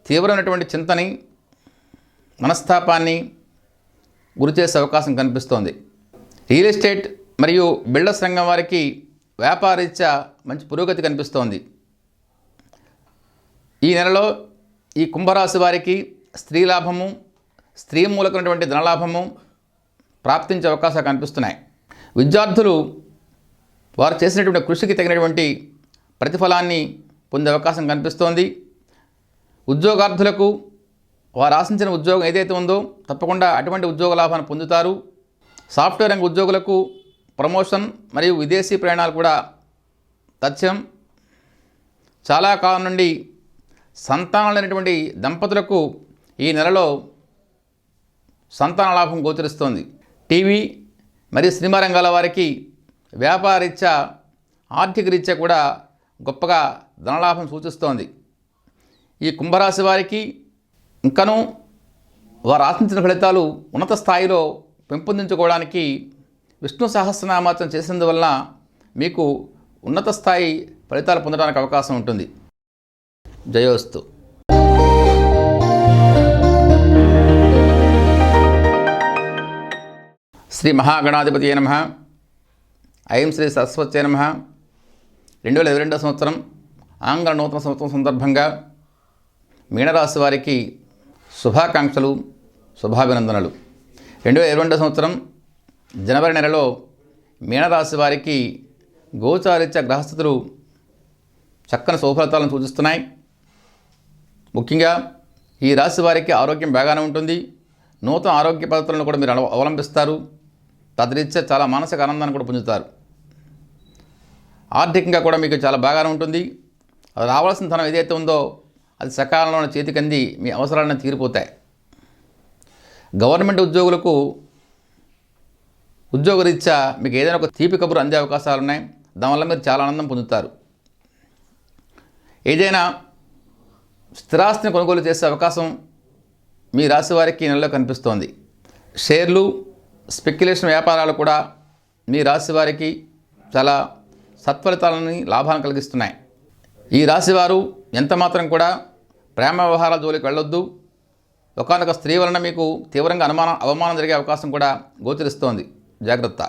తీవ్రమైనటువంటి చింతని, మనస్తాపాన్ని గురిచేసే అవకాశం కనిపిస్తోంది. రియల్ ఎస్టేట్ మరియు బిల్డర్స్ రంగం వారికి వ్యాపారరీత్యా మంచి పురోగతి కనిపిస్తోంది. ఈ నెలలో ఈ కుంభరాశి వారికి స్త్రీ లాభము, స్త్రీ మూలకమైనటువంటి ధనలాభము ప్రాప్తించే అవకాశాలు కనిపిస్తున్నాయి. విద్యార్థులు వారు చేసినటువంటి కృషికి తగినటువంటి ప్రతిఫలాన్ని పొందే అవకాశం కనిపిస్తోంది. ఉద్యోగార్థులకు వారు ఆశించిన ఉద్యోగం ఏదైతే ఉందో తప్పకుండా అటువంటి ఉద్యోగ లాభాన్ని పొందుతారు. సాఫ్ట్వేర్ రంగ ఉద్యోగులకు ప్రమోషన్ మరియు విదేశీ ప్రయాణాలు కూడా తథ్యం. చాలా కాలం నుండి సంతానం లేనటువంటి దంపతులకు ఈ నెలలో సంతాన లాభం గోచరిస్తోంది. టీవీ మరియు సినిమా రంగాల వారికి వ్యాపారరీత్యా, ఆర్థిక రీత్యా కూడా గొప్పగా ధనలాభం సూచిస్తోంది. ఈ కుంభరాశి వారికి ఇంకనూ వారు ఆశించిన ఫలితాలు ఉన్నత స్థాయిలో పెంపొందించుకోవడానికి విష్ణు సహస్రనామార్చన చేసినందువల్ల మీకు ఉన్నత స్థాయి ఫలితాలు పొందడానికి అవకాశం ఉంటుంది. జయోస్తు. శ్రీ మహాగణాధిపతి నమః. ఐం శ్రీ సరస్వత్యై నమః. 2022 సంవత్సరం ఆంగ్ల నూతన సంవత్సరం సందర్భంగా మీనరాశి వారికి శుభాకాంక్షలు, శుభాభినందనలు. 2022 సంవత్సరం జనవరి నెలలో మీనరాశి వారికి గోచారిత్య గ్రహస్థితులు చక్కని శుభఫలితాలను సూచిస్తున్నాయి. ముఖ్యంగా ఈ రాశి వారికి ఆరోగ్యం బాగానే ఉంటుంది. నూతన ఆరోగ్య పద్ధతులను కూడా మీరు అవలంబిస్తారు. తద్రీత్యా చాలా మానసిక ఆనందాన్ని కూడా పొందుతారు. ఆర్థికంగా కూడా మీకు చాలా బాగానే ఉంటుంది. రావాల్సిన ధనం ఏదైతే ఉందో అది సకాలంలో చేతికంది మీ అవసరాలను తీరిపోతాయి. గవర్నమెంట్ ఉద్యోగులకు ఉద్యోగరీత్యా మీకు ఏదైనా ఒక తీపి కబురు అందే అవకాశాలు ఉన్నాయి. దానివల్ల మీరు చాలా ఆనందం పొందుతారు. ఏదైనా స్థిరాస్తిని కొనుగోలు చేసే అవకాశం మీ రాశి వారికి ఈ నెలలో కనిపిస్తోంది. షేర్లు, స్పెక్యులేషన్ వ్యాపారాలు కూడా మీ రాశి వారికి చాలా సత్ఫలితాలని, లాభాలను కలిగిస్తున్నాయి. ఈ రాశివారు ఎంతమాత్రం కూడా ప్రేమ వ్యవహారాల జోలికి వెళ్ళొద్దు. ఒకానొక స్త్రీ వలన మీకు తీవ్రంగా అవమానం జరిగే అవకాశం కూడా గోచరిస్తోంది. జాగ్రత్త.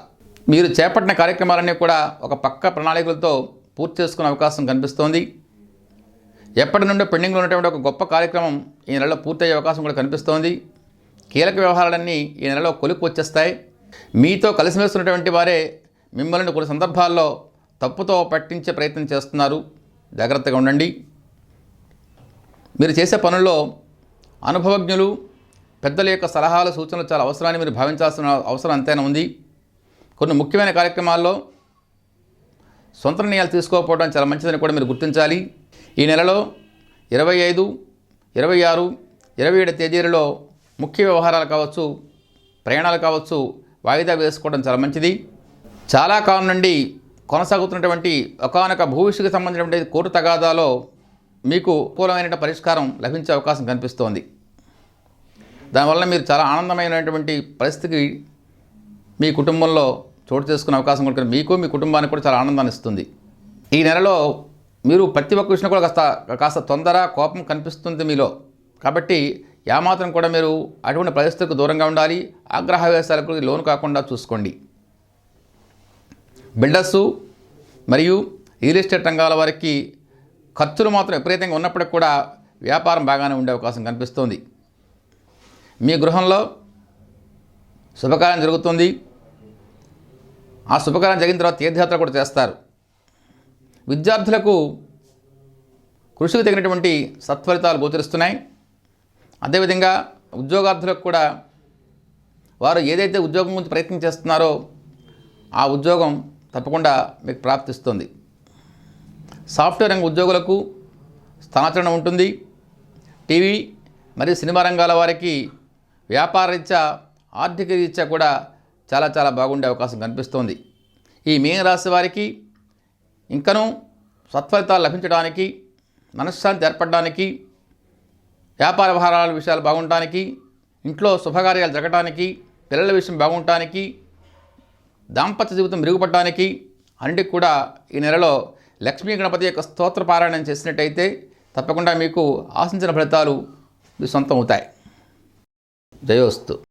మీరు చేపట్టిన కార్యక్రమాలన్నీ కూడా ఒక పక్క ప్రణాళికలతో పూర్తి చేసుకునే అవకాశం కనిపిస్తోంది. ఎప్పటి నుండో పెండింగ్లో ఉన్నటువంటి ఒక గొప్ప కార్యక్రమం ఈ నెలలో పూర్తయ్యే అవకాశం కూడా కనిపిస్తోంది. కీలక వ్యవహారాలన్నీ ఈ నెలలో కొలుక్కు వచ్చేస్తాయి. మీతో కలిసిమెలిసి ఉన్నటువంటి వారే మిమ్మల్ని కొన్ని సందర్భాల్లో తప్పుతో పట్టించే ప్రయత్నం చేస్తున్నారు. జాగ్రత్తగా ఉండండి. మీరు చేసే పనుల్లో అనుభవజ్ఞులు, పెద్దల యొక్క సలహాలు, సూచనలు చాలా అవసరాన్ని మీరు భావించాల్సిన అవసరం ఎంతైనా ఉంది. కొన్ని ముఖ్యమైన కార్యక్రమాల్లో సొంత నిర్ణయాలు తీసుకోకపోవడం చాలా మంచిదని కూడా మీరు గుర్తించాలి. ఈ నెలలో 25, 26, 27 తేదీలలో ముఖ్య వ్యవహారాలు కావచ్చు, ప్రయాణాలు కావచ్చు, వాయిదా వేసుకోవడం చాలా మంచిది. చాలా కాలం నుండి కొనసాగుతున్నటువంటి ఒకానొక భవిష్యత్తుకు సంబంధించినటువంటి కోర్టు తగాదాలో మీకు అనుకూలమైన పరిష్కారం లభించే అవకాశం కనిపిస్తోంది. దానివల్ల మీరు చాలా ఆనందమైనటువంటి పరిస్థితికి మీ కుటుంబంలో చోటు చేసుకునే అవకాశం కూడా మీకు మీ కుటుంబానికి కూడా చాలా ఆనందాన్ని ఇస్తుంది. ఈ నెలలో మీరు ప్రతి ఒక్క విషయం కూడా కాస్త తొందర కోపం కనిపిస్తుంది మీలో. కాబట్టి ఏమాత్రం కూడా మీరు అటువంటి పరిస్థితులకు దూరంగా ఉండాలి. ఆగ్రహవేశాలకు లోను కాకుండా చూసుకోండి. బిల్డర్సు మరియు రియల్ ఎస్టేట్ రంగాల వారికి ఖర్చులు మాత్రం విపరీతంగా ఉన్నప్పటికీ కూడా వ్యాపారం బాగానే ఉండే అవకాశం కనిపిస్తోంది. మీ గృహంలో శుభకార్యం జరుగుతుంది. ఆ శుభకార్యం జరిగిన తర్వాత తీర్థయాత్ర కూడా చేస్తారు. విద్యార్థులకు కృషికి తగినటువంటి సత్ఫలితాలు గోచరిస్తున్నాయి. అదేవిధంగా ఉద్యోగార్థులకు కూడా వారు ఏదైతే ఉద్యోగం గురించి ప్రయత్నం చేస్తున్నారో ఆ ఉద్యోగం తప్పకుండా మీకు ప్రాప్తిస్తుంది. సాఫ్ట్వేర్ రంగ ఉద్యోగులకు స్థానాచరణ ఉంటుంది. టీవీ మరియు సినిమా రంగాల వారికి వ్యాపార రీత్యా ఆర్థిక రీత్యా కూడా చాలా చాలా బాగుండే అవకాశం కనిపిస్తోంది. ఈ మీన రాశి వారికి ఇంకనూ సత్ఫలితాలు లభించడానికి, మనశ్శాంతి ఏర్పడడానికి, వ్యాపార వ్యవహారాల విషయాలు బాగుండటానికి, ఇంట్లో శుభకార్యాలు జరగడానికి, పిల్లల విషయం బాగుండటానికి, దాంపత్య జీవితం మెరుగుపడడానికి అన్నిటికి కూడా ఈ నెలలో లక్ష్మీ గణపతి యొక్క స్తోత్ర పారాయణం చేసినట్టయితే తప్పకుండా మీకు ఆశించిన ఫలితాలు మీ సొంతం అవుతాయి. జయోస్తు.